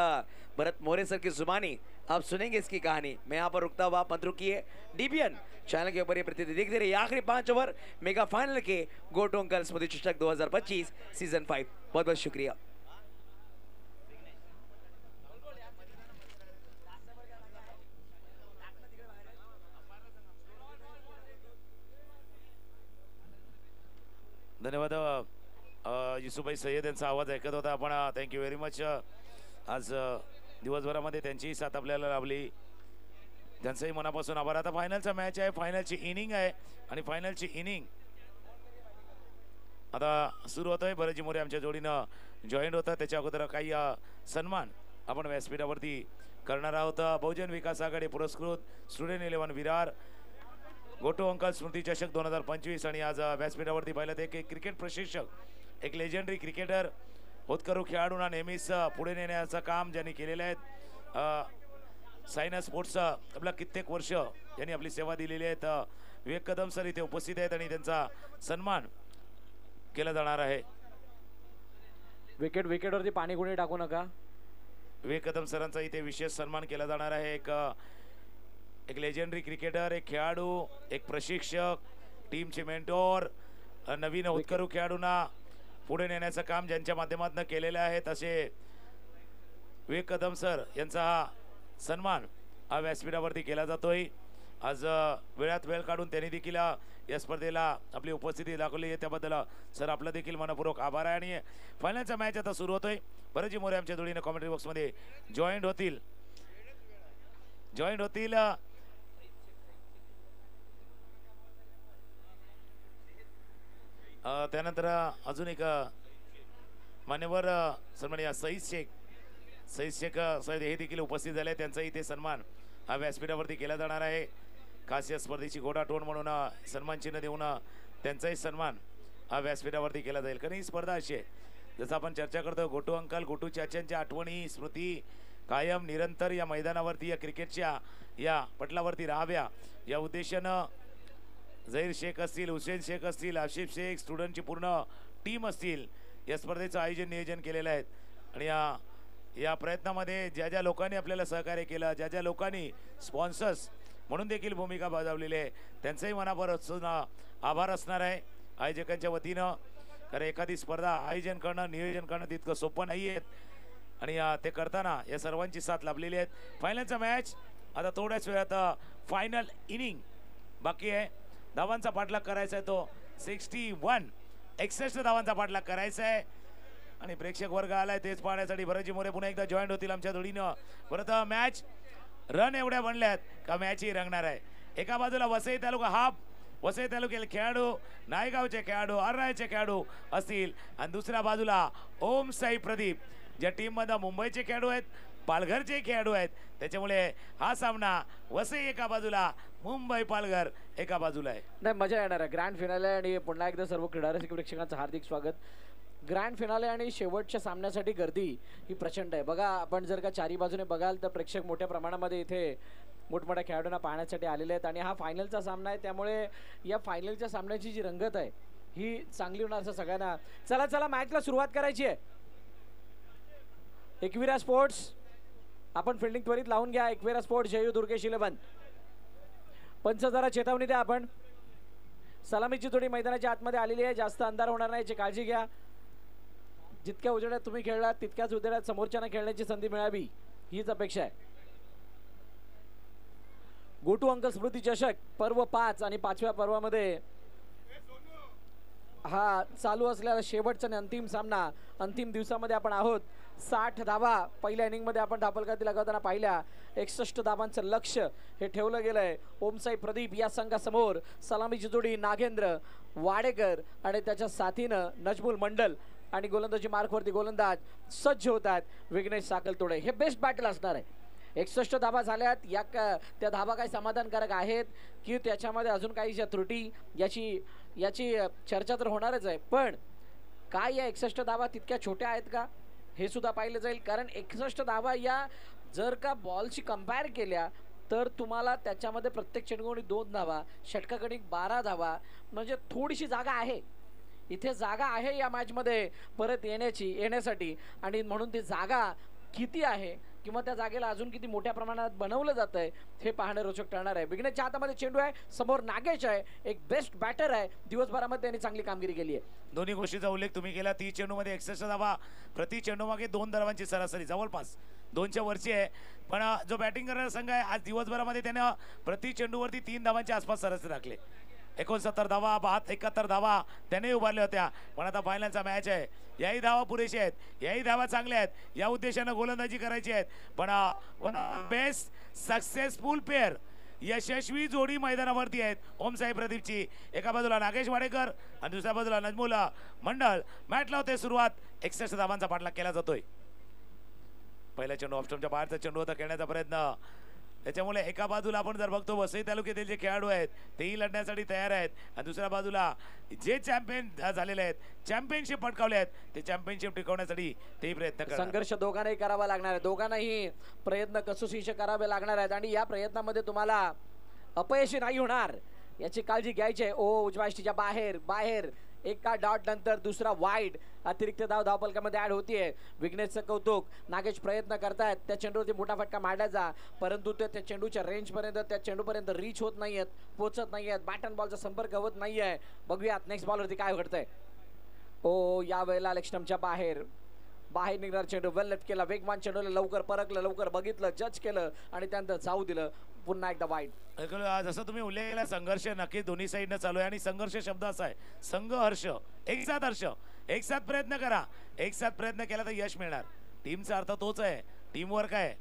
भरत मोरे सर की जुबानी आप सुनेंगे इसकी कहानी. मैं यहाँ पर रुकता हुआ आप मत रुकिए. डीबीएन चैनल के ऊपर ये प्रतिनिधि देखते रहिए. आखिरी 5 ओवर मेगा फाइनल के गोटू अंकल स्मृति चषक 2025 सीजन 5. बहुत बहुत शुक्रिया. धन्यवाद. युसुफभाई सय्यद यांचा आवाज ऐकत होता आपण. Thank you very much. आज दिवसभरामध्ये त्यांचीही साथ आपल्याला लाभली. त्यांचंही मनापासून आभार. आता फायनलचा मॅच आहे. फायनलची इनिंग आहे आणि फायनलची इनिंग आता सुरू होतोय. भरतजी मोरे आमच्या जोडीनं जॉईंट होतं. त्याच्या अगोदर काही सन्मान आपण व्यासपीठावरती करणार आहोत. बहुजन विकास आघाडी पुरस्कृत स्टुडंट 11 विरार गोटू अंकल स्मृती चषक 2025 आणि आज व्यासपीठावरती पाहिलं ते एक क्रिकेट प्रशिक्षक एक लेजंडरी क्रिकेटर होतकरू खेळाडूंना नेहमीच पुढे नेण्याचं काम ज्यांनी केलेलं आहे सायना स्पोर्ट्स आपला कित्येक वर्ष यांनी आपली सेवा दिलेली आहेत विवेक कदम सर इथे उपस्थित आहेत आणि त्यांचा सन्मान केला जाणार आहे विकेटवरती पाणी कोणी टाकू नका विवेक कदम सरांचा इथे विशेष सन्मान केला जाणार आहे एक लेजंडरी क्रिकेटर एक खेळाडू एक प्रशिक्षक टीमचे मेंटोर नवीन होतकरू खेळाडूंना पुढे नेण्याचं काम ज्यांच्या माध्यमातून केलेलं आहे तसे विवेक कदम सर यांचा हा सन्मान हा व्यासपीठावरती केला जातोय आज वेळात वेळ काढून त्यांनी देखील या स्पर्धेला आपली उपस्थिती दाखवली आहे त्याबद्दल सर आपलं देखील मनपूर्वक आभार आहे आणि फायनलचा मॅच आता सुरू होतोय बरेचजी मोरे आमच्या जोडीने कॉमेंट्री बॉक्समध्ये जॉईंट होतील त्यानंतर अजून एक मान्यवर सन्माननीय सईद शेख साहेब हे देखील उपस्थित झाले त्यांचा इथे सन्मान हा व्यासपीठावरती केला जाणार आहे खास या स्पर्धेची घोडाटोण म्हणून सन्मान चिन्ह देऊन त्यांचाही सन्मान हा व्यासपीठावरती केला जाईल कारण ही स्पर्धा अशी आहे जसं आपण चर्चा करतो गोटू अंकल गोटू चाच्यांच्या आठवणी स्मृती कायम निरंतर या मैदानावरती या क्रिकेटच्या या पटलावरती राहाव्या या उद्देशानं झहीर शेख असतील हुसेन शेख असतील आशिफ शेख स्टुडंटची पूर्ण टीम असतील या स्पर्धेचं आयोजन नियोजन केलेलं आहे आणि या प्रयत्नामध्ये ज्या ज्या लोकांनी आपल्याला सहकार्य केलं ज्या ज्या लोकांनी स्पॉन्सर्स म्हणून देखील भूमिका बजावलेली आहे त्यांचंही मनापासून आभार असणार आहे आयोजकांच्या वतीनं कारण एखादी स्पर्धा आयोजन करणं नियोजन करणं तितकं सोपं नाही आहे आणि ते करताना या सर्वांची साथ लाभलेली आहेत फायनलचा मॅच आता थोड्याच वेळात फायनल इनिंग बाकी आहे धावांचा पाठलाग करायचा आहे तो 61 धावांचा पाठलाग करायचा आहे आणि प्रेक्षक वर्ग आलाय तेच पाहण्यासाठी भरतजी मोरे पुन्हा एकदा जॉईंट होतील आमच्या जोडीनं परत मॅच रन एवढ्या बनल्यात का मॅच ही रंगणार आहे एका बाजूला वसई तालुका हाफ वसई तालुक्यातील खेळाडू नायगावचे खेळाडू अर्नाळचे खेळाडू असतील आणि दुसऱ्या बाजूला ओम साई प्रदीप ज्या टीम मध्ये मुंबईचे खेळाडू आहेत पालघरचे खेळाडू आहेत त्याच्यामुळे हा सामना वसई एका बाजूला मुंबई पालघर एका बाजूला आहे नाही मजा येणार आहे ग्रँड फिनाले आणि पुन्हा एकदा सर्व क्रीडा रसिक प्रेक्षकांचं हार्दिक स्वागत ग्रँड फिनाले आणि शेवटच्या सामन्यासाठी गर्दी ही प्रचंड आहे बघा आपण जर का चारी बाजूने बघाल तर प्रेक्षक मोठ्या प्रमाणामध्ये इथे मोठमोठ्या खेळाडूंना पाहण्यासाठी आलेले आहेत आणि हा फायनलचा सामना आहे त्यामुळे या फायनलच्या सामन्याची जी रंगत आहे ही चांगली होणार असं सगळ्यांना चला मॅचला सुरुवात करायची आहे एकविरा स्पोर्ट्स आपण फिल्डिंग त्वरित लावून घ्या एकविरा स्पोर्ट्स जयू दुर्गेश 11 पंच जरा चेतावणी द्या आपण सलामीची जोडी मैदानाच्या आतमध्ये आलेली आहे जास्त अंधार होणार नाही याची काळजी घ्या जितक्या उजेडात तुम्ही खेळलात तितक्याच उजेडात समोरच्यांना खेळण्याची संधी मिळावी हीच अपेक्षा आहे गोटू अंकल स्मृती चषक पर्व 5 आणि 5व्या पर्वामध्ये हा चालू असलेला शेवटचा आणि अंतिम सामना अंतिम दिवसामध्ये आपण आहोत 60 धावा पहिल्या इनिंगमध्ये आपण धापलकाती लगावताना पाहिल्या 61 धावांचं लक्ष हे ठेवलं गेलंय ओमसाई प्रदीप या संघासमोर सलामीची जोडी नागेंद्र वाडेकर आणि त्याच्या साथीनं नजमुल मंडल आणि गोलंदाजी मार्कवरती गोलंदाज सज्ज होतात विघ्नेश साकलतोडे हे बेस्ट बॅटल असणार आहे 61 धावा झाल्यात या त्या धावा काही समाधानकारक आहेत की त्याच्यामध्ये अजून काही ज्या त्रुटी याची चर्चा तर होणारच आहे पण काय या 61 धावा तितक्या छोट्या आहेत का हे सुद्धा पाहिलं जाईल कारण 61 धावा या जर का बॉलशी कंपेअर केल्या तर तुम्हाला त्याच्यामध्ये प्रत्येक चेंडूगडी 2 धावा षटकागणिक 12 धावा म्हणजे थोडीशी जागा आहे इथे जागा आहे या मॅचमध्ये परत येण्यासाठी आणि म्हणून ती जागा किती आहे किंवा त्या जागेला अजून किती मोठ्या प्रमाणात बनवलं जात आहे हे पाहणं रोचक ठरणार आहे विघ्नेशच्या हातामध्ये चेंडू आहे समोर नागेश आहे एक बेस्ट बॅटर आहे दिवसभरामध्ये त्यांनी चांगली कामगिरी केली आहे दोन्ही गोष्टीचा उल्लेख तुम्ही केला 30 चेंडूमध्ये 61 धावा प्रति चेंडू मागे 2 धावांची सरासरी जवळपास 2च्या वरची आहे पण जो बॅटिंग करणारा संघ आहे आज दिवसभरामध्ये त्यानं प्रति चेंडूवरती 3 धावांच्या आसपास सरासरी राखले 69 धावा 71 धावा त्याने उभारल्या होत्या पण आता फायनलचा मॅच आहे याही धावा पुरेशी आहेत याही धावा चांगल्या आहेत या उद्देशानं गोलंदाजी करायची आहेत पण बेस्ट सक्सेसफुल पेअर यशस्वी जोडी मैदानावरती आहेत ओमसाई प्रदीपची एका बाजूला नागेश वाडेकर आणि दुसऱ्या बाजूला नजमुल मंडळ मॅच लावते सुरुवात 61 धावांचा पाठलाग केला जातोय पहिला चेंडू ऑफस्टॉपच्या बाहेरचा चेंडू होता खेळण्याचा प्रयत्न त्याच्यामुळे एका बाजूला आपण जर बघतो वसई तालुक्यातील जे खेळाडू आहेत तेही लढण्यासाठी तयार आहेत आणि दुसऱ्या बाजूला जे चॅम्पियन झालेले आहेत, चॅम्पियनशिप पटकावले आहेत, ते चॅम्पियनशिप टिकवण्यासाठी तेही प्रयत्न करतात. संघर्ष दोघांनाही करावा लागणार आहे, दोघांनाही प्रयत्न कसोशीचे करावे लागणार आहेत आणि या प्रयत्नामध्ये तुम्हाला अपयशी नाही होणार याची काळजी घ्यायची आहे. ओ उजव्या यष्टीच्या बाहेर बाहेर एका डॉट नंतर दुसरा वाईड अतिरिक्त धाव धावपलकामध्ये ऍड होतीये. विघ्नेशचं कौतुक, नागेश प्रयत्न करतायत त्या चेंडूवरती मोठा फटका मारण्याचा, परंतु ते त्या चेंडूच्या रेंज पर्यंत त्या चेंडूपर्यंत रीच होत नाहीयेत, पोहोचत नाहीयेत, बॅट अँड बॉलचा संपर्क होत नाहीये. बघूयात नेक्स्ट बॉलवरती काय घडतंय. ओ या वेळेला लेग स्टंपच्या बाहेर बाहेर निघणार चेंडू, वेल लेफ्ट केला, वेगवान चेंडूला लवकर परखलं, लवकर बघितलं, जज केलं आणि त्यानंतर जाऊ दिलं. पुन्हा एकदा वाईड. जसं तुम्ही उल्लेख केला, संघर्ष नक्की दोन्ही साईडनं चालू आहे आणि संघर्ष शब्द असा आहे, संघर्ष, एक साथ हर्ष, एक साथ प्रयत्न करा, एक साथ प्रयत्न केला तर यश मिळणार. टीमचा अर्थ तोच आहे, टीमवर्क आहे,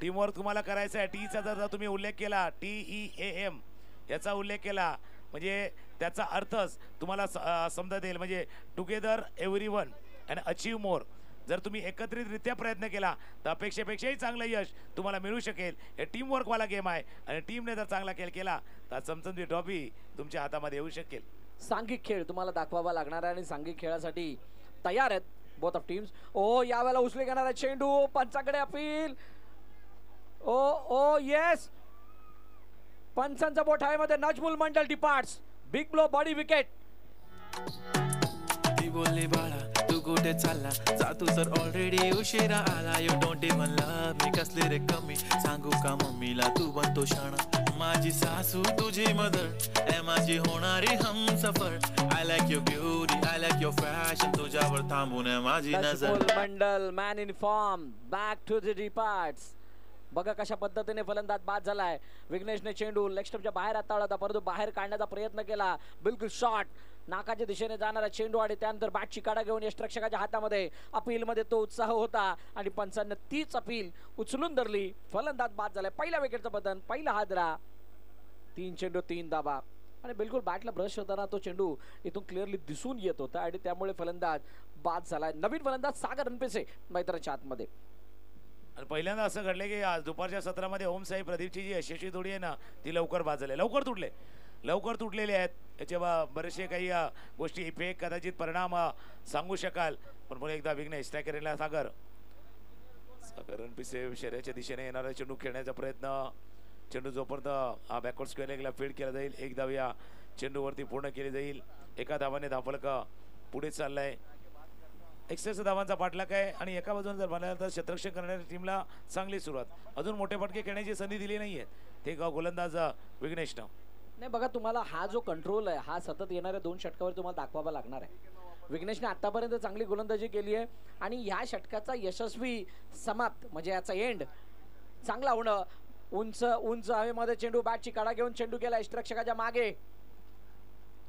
टीमवर्क तुम्हाला करायचं आहे. टीचा जर तुम्ही उल्लेख केला, TEAM याचा उल्लेख केला म्हणजे त्याचा अर्थच तुम्हाला समजत येईल, म्हणजे together everyone and achieve more. जर तुम्ही एकत्रितरित्या प्रयत्न केला तर अपेक्षेपेक्षाही चांगलं यश तुम्हाला मिळू शकेल. हे टीमवर्कवाला गेम आहे आणि टीमने जर चांगला खेळ केला तर चमचमची ट्रॉफी तुमच्या हातामध्ये येऊ शकेल. सांघिक खेळ तुम्हाला दाखवावा लागणार आहे आणि सांघिक खेळासाठी तयार आहेत बोथ ऑफ टीम्स. ओ यावेळेला उचले घेणार आहे चेंडू, पंचाकडे अपील. ओ ओ येस, पंचांचा बोट हवेमध्ये, Najmul Mondal departs, big blow, body wicket. ती बोलली बाळा तू कुठे चालला, जातू सर ऑलरेडी उशिरा आला. You don't even love me, कसली रे कमी सांगू का मम्मीला तू बनतो शाणा. माझी सासू तुझी मदर ए माझी होणारी हमसफर. I like your beauty, I like your fashion, तुझ्यावर थांबून माझी नजर. Najmul Mondal man in form, back to the departs. बघा कशा पद्धतीने फलंदाज बाद झालाय. विघ्नेशने चेंडू लेग स्टंपच्या बाहेर हाताळला होता, परंतु बाहेर काढण्याचा प्रयत्न केला, बिलकुल शॉट नाकाच्या दिशेने जाणारा चेंडू आणि त्यानंतर बॅटची काढा घेऊन यष्टिरक्षकाच्या हातामध्ये. अपीलमध्ये तो उत्साह होता आणि पंचांनी तीच अपील उचलून धरली. फलंदाज बाद झालाय. पहिल्या विकेटचं बदन, पहिला हादरा, 3 चेंडू 3 धावा आणि बिलकुल बॅटला ब्रश होताना तो चेंडू इथून क्लिअरली दिसून येत होता आणि त्यामुळे फलंदाज बाद झालाय. नवीन फलंदाज सागर रणपिसे मैदानाच्या आतमध्ये. आणि पहिल्यांदा असं घडलं की आज दुपारच्या सत्रामध्ये ओम साई प्रदीपची जी यशस्वी जोडी आहे ना ती लवकर बाद झाली, लवकर तुटलेले आहेत. याच्या बरेचसे काही गोष्टी इफेक्ट कदाचित परिणाम सांगू शकाल. पण पुन्हा एकदा विघ्नेश स्ट्रायकरला सागर रणपिसे शर्यच्या दिशेने येणारा चेंडू खेळण्याचा प्रयत्न. चेंडू जोपर्यंत बॅकवर्ड स्क्वेअर लेगला फीड केला जाईल, एक धाव या चेंडूवरती पूर्ण केली जाईल. एका धावाने धावफलक पुढे चाललाय. 61 धावांचा पाठलाग आहे आणि एका बाजूने जर म्हणाल तर क्षेत्ररक्षण करणाऱ्या टीमला चांगली सुरुवात. अजून मोठे फटके खेळण्याची संधी दिली नाहीये ते गोलंदाज विघ्नेशनं. नाही बघा, तुम्हाला हा जो कंट्रोल आहे हा सतत येणाऱ्या 2 षटकावर तुम्हाला दाखवावा लागणार आहे. विघ्नेशने आतापर्यंत चांगली गोलंदाजी केली आहे आणि या षटकाचा यशस्वी समाप्त म्हणजे याचा एंड चांगला होणं. उंच उंच हवेमध्ये चेंडू, बॅटची काढा घेऊन चेंडू गेला यष्टिरक्षकाच्या मागे.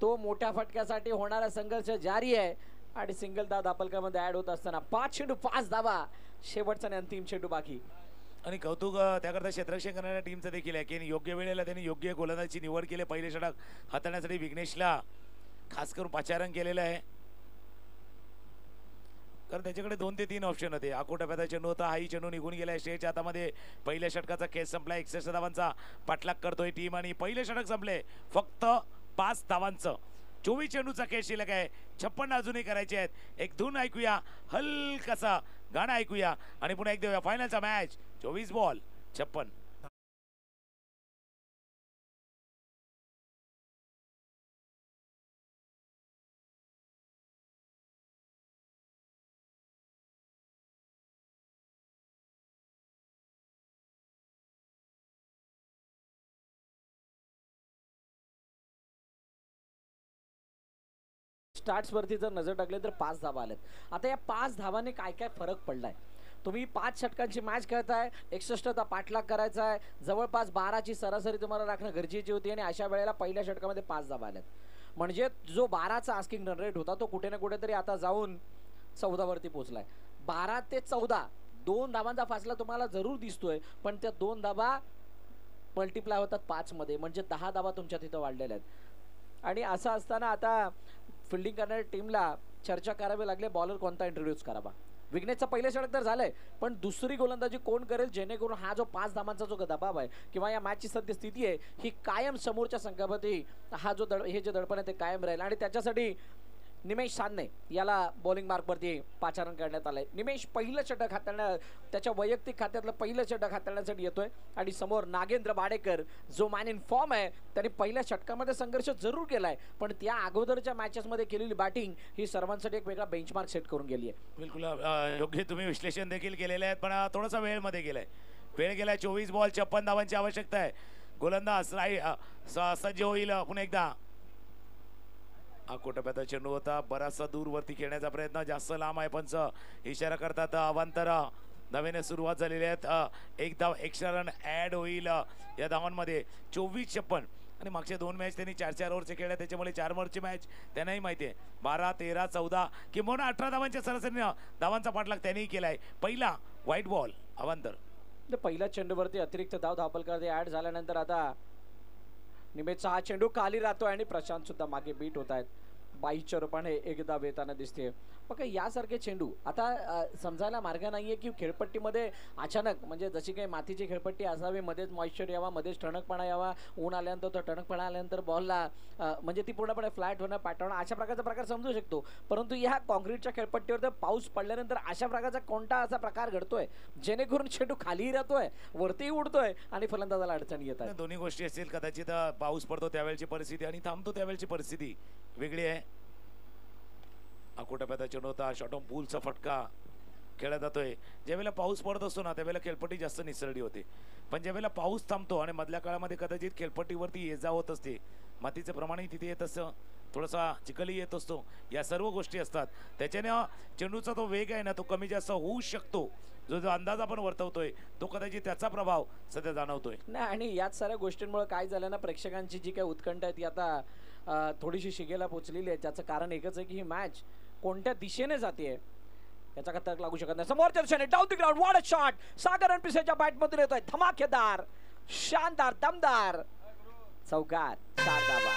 तो मोठ्या फटक्यासाठी होणारा संघर्ष जारी आहे आणि सिंगल धाव धापलकामध्ये ऍड होत असताना 5 चेंडू 5 धावा, शेवटचा आणि अंतिम चेंडू बाकी. आणि कौतुक त्याकरता क्षेत्ररक्षण करणाऱ्या टीमचं देखील आहे की योग्य वेळेला त्यांनी योग्य गोलंदाजीची निवड केली. पहिले षटक हाताळण्यासाठी विघ्नेशला खास करून पाचारण केलेलं आहे, कारण त्याच्याकडे 2 ते 3 ऑप्शन होते. आकोटप्याचा चेंडू होता, हाही चेंडू निघून गेलाय स्टेजच्या हातामध्ये. पहिल्या षटकाचा खेळ संपला, 61 धावांचा पाठलाग करतोय टीम आणि पहिले षटक संपले फक्त 5 धावांचं. 24 चेंडूचा खेळ शिल्लक आहे, 56 अजूनही करायचे आहेत. एक धून ऐकूया, हलकासा गाणं ऐकूया आणि पुन्हा एक देऊया. फायनलचा मॅच 24 बॉल 56. स्टार्ट्स वरती जर नजर टाकली तर 5 धावा आल्यात. आता या 5 धावाने काय काय फरक पडलाय. तुम्ही 5 षटकांची मॅच खेळताय, 61 पाठलाग करायचा आहे, जवळपास 12ची सरासरी तुम्हाला राखणं गरजेची होती आणि अशा वेळेला पहिल्या षटकामध्ये 5 धावा आल्यात. म्हणजे जो 12चा आस्किंग रन रेट होता तो कुठे ना कुठेतरी आता जाऊन 14 वरती पोहोचलाय. 12 ते 14 2 धावांचा फासला तुम्हाला जरूर दिसतोय, पण त्या 2 धावा मल्टिप्लाय होतात 5 मध्ये, म्हणजे 10 धावा तुमच्या तिथं वाढलेल्या आहेत. आणि असं असताना आता फिल्डिंग करणाऱ्या टीमला चर्चा करावी लागली बॉलर कोणता इंट्रोड्यूस करावा. विघ्नेशचं पहिलं षटक तर झालंय, पण दुसरी गोलंदाजी कोण करेल जेणेकरून हा जो 5 धावांचा जो दबाव आहे किंवा या मॅचची सध्या स्थिती आहे ही कायम समोरच्या संघामध्ये हा जो हे जे दडपण आहे ते कायम राहील आणि त्याच्यासाठी निमेश साधने याला बॉलिंग मार्कवरती पाचारण करण्यात आलंय. निमेश पहिलं षटक त्याच्या वैयक्तिक खात्यातलं पहिलं षटक हाताळण्यासाठी येतोय आणि समोर नागेंद्र बाडेकर जो मॅन इन फॉर्म आहे त्यांनी पहिल्या षटकामध्ये संघर्ष जरूर केलाय, पण त्या अगोदरच्या मॅचेसमध्ये केलेली बॅटिंग ही सर्वांसाठी एक वेगळा बेंचमार्क सेट करून गेली आहे. बिलकुल योग्य तुम्ही विश्लेषण देखील केलेले आहेत, पण थोडासा वेळमध्ये गेलाय. वेळ गेलाय. 24 बॉल 56 धावांची आवश्यकता आहे. गोलंदाज सज्ज होईल पुन्हा एकदा. कोटप्याचा चेंडू होता, बराचसा दूरवरती खेळण्याचा प्रयत्न, जास्त लांब आहे. पंच इशारा करतात अवांतर. नव्याने सुरुवात झालेली आहेत. एक धाव एक्स्ट्रा रन ऍड होईल या धावांमध्ये. 24-56 आणि मागच्या 2 मॅच त्यांनी 4-4 ओव्हरचे खेळल्या, त्याच्यामुळे 4 ओव्हरची मॅच त्यांनाही माहिती आहे. 12, 13, 14 किंवा 18 धावांच्या सरासरीने धावांचा पाठलाग त्यांनीही केलाय. पहिला व्हाईट बॉल अवांतर. पहिल्या चेंडूवरती अतिरिक्त धावफलकामध्ये ऍड झाल्यानंतर आता निमेशचा हा चेंडू खाली राहतोय आणि प्रशांत सुद्धा मागे बीट होत आहेत. 22च्या रूपाने एकदा येताना दिसते. मग यासारखे चेंडू आता समजायला मार्ग नाहीये की खेळपट्टीमध्ये अचानक म्हणजे जशी काही मातीची खेळपट्टी असावी, मध्येच मॉइश्चर यावा, मध्येच टणकपणा यावा, ऊन आल्यानंतर तो टणकपणा आल्यानंतर बॉलला म्हणजे ती पूर्णपणे फ्लॅट होणं, पाठवणं अशा प्रकारचा प्रकार समजू शकतो. परंतु या कॉन्क्रीटच्या खेळपट्टीवर तर पाऊस पडल्यानंतर अशा प्रकारचा कोणता असा प्रकार घडतोय जेणेकरून चेंडू खालीही राहतोय, वरतीही उडतोय आणि फलंदाजाला अडचणी येतात. दोन्ही गोष्टी असतील. कदाचित पाऊस पडतो त्यावेळची परिस्थिती आणि थांबतो त्यावेळची परिस्थिती वेगळी आहे. अकोटप्याचा चेंडू होता, शॉर्ट ऑन पूलचा फटका खेळला जातोय. ज्यावेळेला पाऊस पडत असतो ना त्यावेळेला खेळपट्टी जास्त निसरडी होते, पण ज्यावेळेला पाऊस थांबतो आणि मधल्या काळामध्ये कदाचित खेळपट्टीवरती ये जा होत असते, मातीचं प्रमाणही तिथे येत असतं, थोडासा चिखलही येत असतो, या सर्व गोष्टी असतात. त्याच्याने चेंडूचा तो वेग आहे ना तो कमी जास्त होऊ शकतो. जो अंदाज आपण वर्तवतोय तो कदाचित त्याचा प्रभाव सध्या जाणवतोय. नाही आणि याच साऱ्या गोष्टींमुळे काय झालं ना, प्रेक्षकांची जी काही उत्कंठा आहे ती आता थोडीशी शिगेला पोचलेली आहे. त्याचं कारण एकच आहे की ही मॅच कोणत्या दिशेने जाते याचा का तर्क लागू शकत नाही. समोरच्या दिशेने down the ground what a shot. Sagar रणपिसेच्या बॅटमधून येतोय धमाकेदार, शानदार, दमदार चौकार, 4 धावा.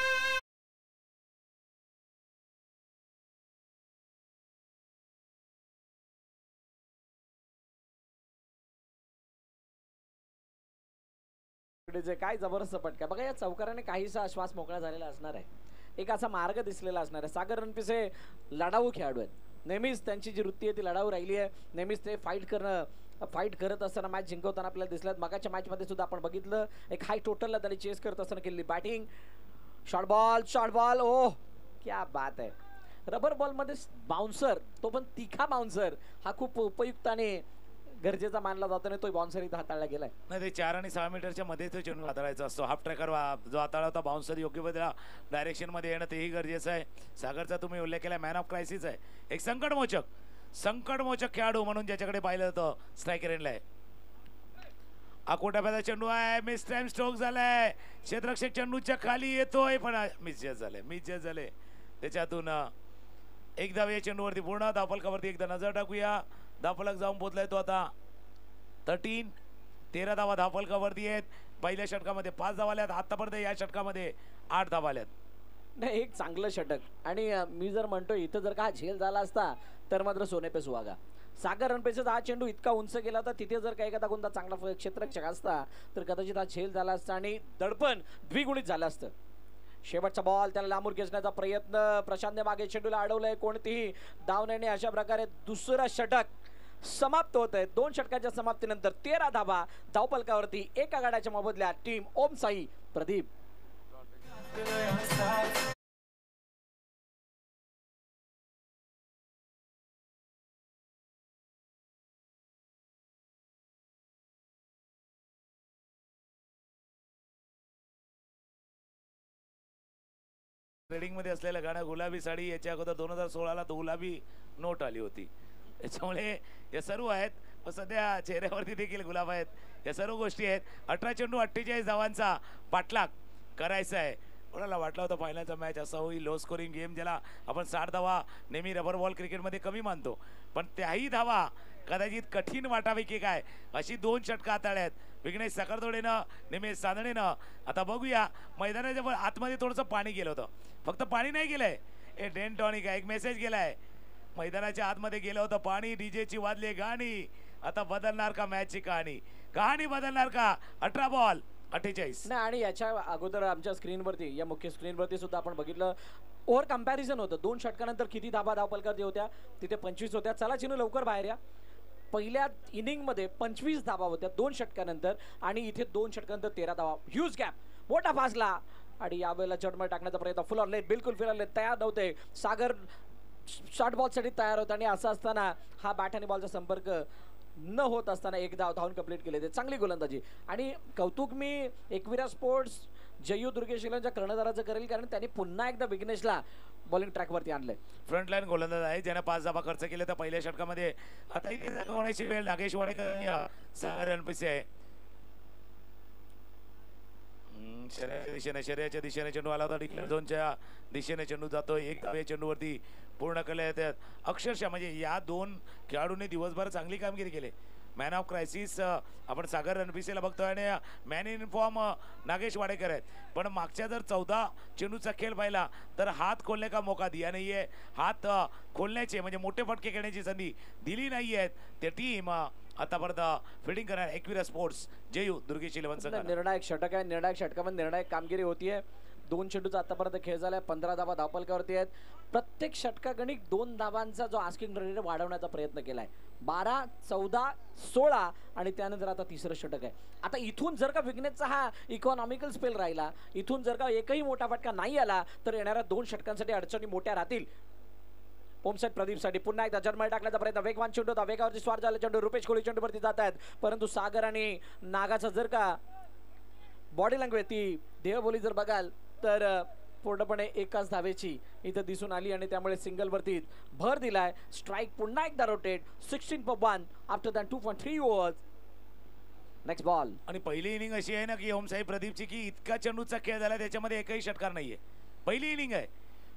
काय जबरदस्त फटका बघा. या चौकाराने काहीसा श्वास मोकळा झालेला असणार आहे, एक असा मार्ग दिसलेला असणार आहे. सागर रणपिसे लढाऊ खेळाडू आहेत. नेहमीच त्यांची जी वृत्ती आहे ती लढाऊ राहिली आहे. नेहमीच ते फाईट करत असताना मॅच जिंकवताना आपल्याला दिसल्यात. मागाच्या मॅचमध्ये सुद्धा आपण बघितलं एक हाय टोटलला त्यांनी चेस करत असताना केलेली बॅटिंग. शॉर्ट बॉल, ओह क्या बात आहे. रबर बॉलमध्ये बाउन्सर, तो पण तिखा बाउन्सर, हा खूप उपयुक्त आणि गरजेचा मानला जातो. तो बाउन्सर इथं हाताळला गेलाय. नाही ते 4 आणि 6 मीटरच्या मध्ये तो चेंडू हाताळायचा असतो. हाफ ट्रॅकर जो हाताळा होता बाउन्सर योग्य बदला डायरेक्शन मध्ये येणं तेही गरजेचं आहे. सागरचा तुम्ही उल्लेख केला, मॅन ऑफ क्रायसिस आहे, एक संकटमोचक खेळाडू म्हणून ज्याच्याकडे पाहिलं जातं स्ट्रायकर एंडला आहे. अकोटाप्याचा चेंडू आहे, मिस टाइम स्ट्रोक झालाय. क्षेत्ररक्षक चेंडूच्या खाली येतोय पण मिस झाले. त्याच्यातून एक धाव या चेंडूवरती पूर्ण धावफलकावरती एकदा नजर टाकूया. धावफलक जाऊन पोहोचलाय तो आता 13 धावा धावफलकावरती आहेत. पहिल्या षटकामध्ये 5 धावा आल्यात. आतापर्यंत या षटकामध्ये 8 धावा आल्यात. नाही एक चांगलं षटक आणि मी जर म्हणतो इथं जर का हा झेल झाला असता तर मात्र सोने पे सुहागा. सागर रणपिसेचा हा चेंडू इतका उंच गेला होता, तिथे जर का एखादा कोणता चांगला क्षेत्ररक्षक असता तर कदाचित हा झेल झाला असता आणि दडपण द्विगुणित झालं असतं. शेवटचा बॉल त्याला लांबून खेचण्याचा प्रयत्न, प्रशांतने मागे चेंडूला अडवलंय, कोणतीही धावण्याने अशा प्रकारे दुसरा षटक समाप्त होत आहे. 2 षटकाच्या समाप्तीनंतर 13 धावा धावफलकावरती एका गाड्याच्या मोबदल्यात टीम ओम साई प्रदीप. ट्रेडिंग मध्ये असलेलं गाणं गुलाबी साडी याच्या अगोदर 2016ला गुलाबी नोट आली होती. त्याच्यामुळे या सर्व आहेत, सध्या चेहऱ्यावरती देखील गुलाब आहेत. या सर्व गोष्टी आहेत. 18 चेंडू 48 धावांचा पाठलाग करायचा आहे. कोणाला वाटलं होतं फायनलचा मॅच असा होईल, लो स्कोरिंग गेम ज्याला आपण 60 धावा नेहमी रबर बॉल क्रिकेटमध्ये कमी मानतो, पण त्याही धावा कदाचित कठीण वाटावी की काय अशी 2 षटकं हाताळल्यात. विघ्नेश साखरतोडेनं, निमेश साधनेनं. आता बघूया मैदानाच्या आतमध्ये थोडंसं पाणी गेलं होतं, फक्त पाणी नाही गेलंय, हे डेन टॉनिक आहे. एक मेसेज गेलाय मैदानाच्या आतमध्ये गेलं होतं पाणी, डीजेची वाजली गाणी. आता बदलणार का मॅचची कहाणी बदलणार का? 18 बॉल 48. नाही, आणि याच्या अगोदर आमच्या स्क्रीनवरती, या मुख्य स्क्रीनवरती सुद्धा आपण बघितलं ओव्हर कंपॅरिझन होतं. 2 षटकानंतर किती धावपलकर होत्या, तिथे 25 होत्या. चला चिनू लवकर बाहेर या. पहिल्या इनिंगमध्ये 25 धावा होत्या 2 षटकानंतर, आणि इथे 2 षटकानंतर 13 धावा. ह्यूज गॅप, मोठा फासला. आणि यावेळेला जडमळ टाकण्याचा प्रयत्न फुल ऑन लेट, बिलकुल फिरायला तयार नव्हते. सागर शॉर्ट बॉलसाठी तयार होता, आणि असं असताना हा बॅट आणि बॉलचा संपर्क न होत असताना एक धावून कंप्लीट केले. ते चांगली गोलंदाजी. आणि कौतुक मी एकविरा स्पोर्ट्स जयू दुर्गेशीलच्या कर्णधाराचं करेल, कारण त्यांनी पुन्हा एकदा विघ्नेशला बॉलिंग ट्रॅकवरती आणलंय. फ्रंट लाईन गोलंदाज आहे ज्याने 5 धावा खर्च केले तर पहिल्या षटकामध्ये. आता इथे होण्याची वेळ नागेश वाडेकर सागर रणपिसे आहे. शर्यच्या दिशेने चेंडू आला होता. डिक्लेअर झोनच्या दिशेने चेंडू जातो. एक धाव या चेंडूवरती पूर्ण केले येतात. अक्षरशः म्हणजे या 2 खेळाडूंनी दिवसभर चांगली कामगिरी केली. मॅन ऑफ क्रायसिस आपण सागर रणपिसेला बघतोय, आणि man in form Nagesh Wadekar आहेत. पण मागच्या जर 14 चेंडूचा खेळ पाहिला तर हात खोलने का मौका दिया नाहीये. हात खोलण्याचे म्हणजे मोठे फटके खेळण्याची संधी दिली नाहीये. ते टीम आतापर्यंत फिल्डिंग करणार एकविरा स्पोर्ट्स जयू दुर्गेश 11 संघ. निर्णायक षटक आहे. निर्णायक षटकामध्ये निर्णायक कामगिरी होतीये. 2 चेंडूचा आतापर्यंत खेळ झालाय. 15 धावा धावपलकावरती आहेत. प्रत्येक षटकागणिक 2 धावांचा जो आस्किंग रेट वाढवण्याचा प्रयत्न केलाय. 12, 14, 16 आणि त्यानंतर आता तिसरं षटक आहे. आता इथून जर का विघ्नेशचा हा इकॉनॉमिकल स्पेल राहिला, इथून जर का एकही मोठा फटका नाही आला, तर येणाऱ्या 2 षटकांसाठी अडचणी मोठ्या राहतील. ओमसाईड प्रदीपसाठी पुन्हा एकदा जन्मळ टाकण्याचा प्रयत्न. वेगवान चेंडू होता, वेगावरती स्वार झाला चेंडू. रुपेश कोहली चेंडूवरती जात आहेत, परंतु सागर आणि नागाचा जर का बॉडी लँग्वेज, ती देहबोली जर बघाल तर पूर्णपणे एकाच धावेची इथं दिसून आली, आणि त्यामुळे सिंगलवरती भर दिलाय. स्ट्राईक पुन्हा एकदा rotate. 16 for 1 after that 2.3 overs. Next ball. आणि पहिली इनिंग अशी आहे ना की ओमसाई प्रदीपची की इतका चेंडूचा खेळ झाला त्याच्यामध्ये एकही षटकार नाहीये. पहिली इनिंग आहे.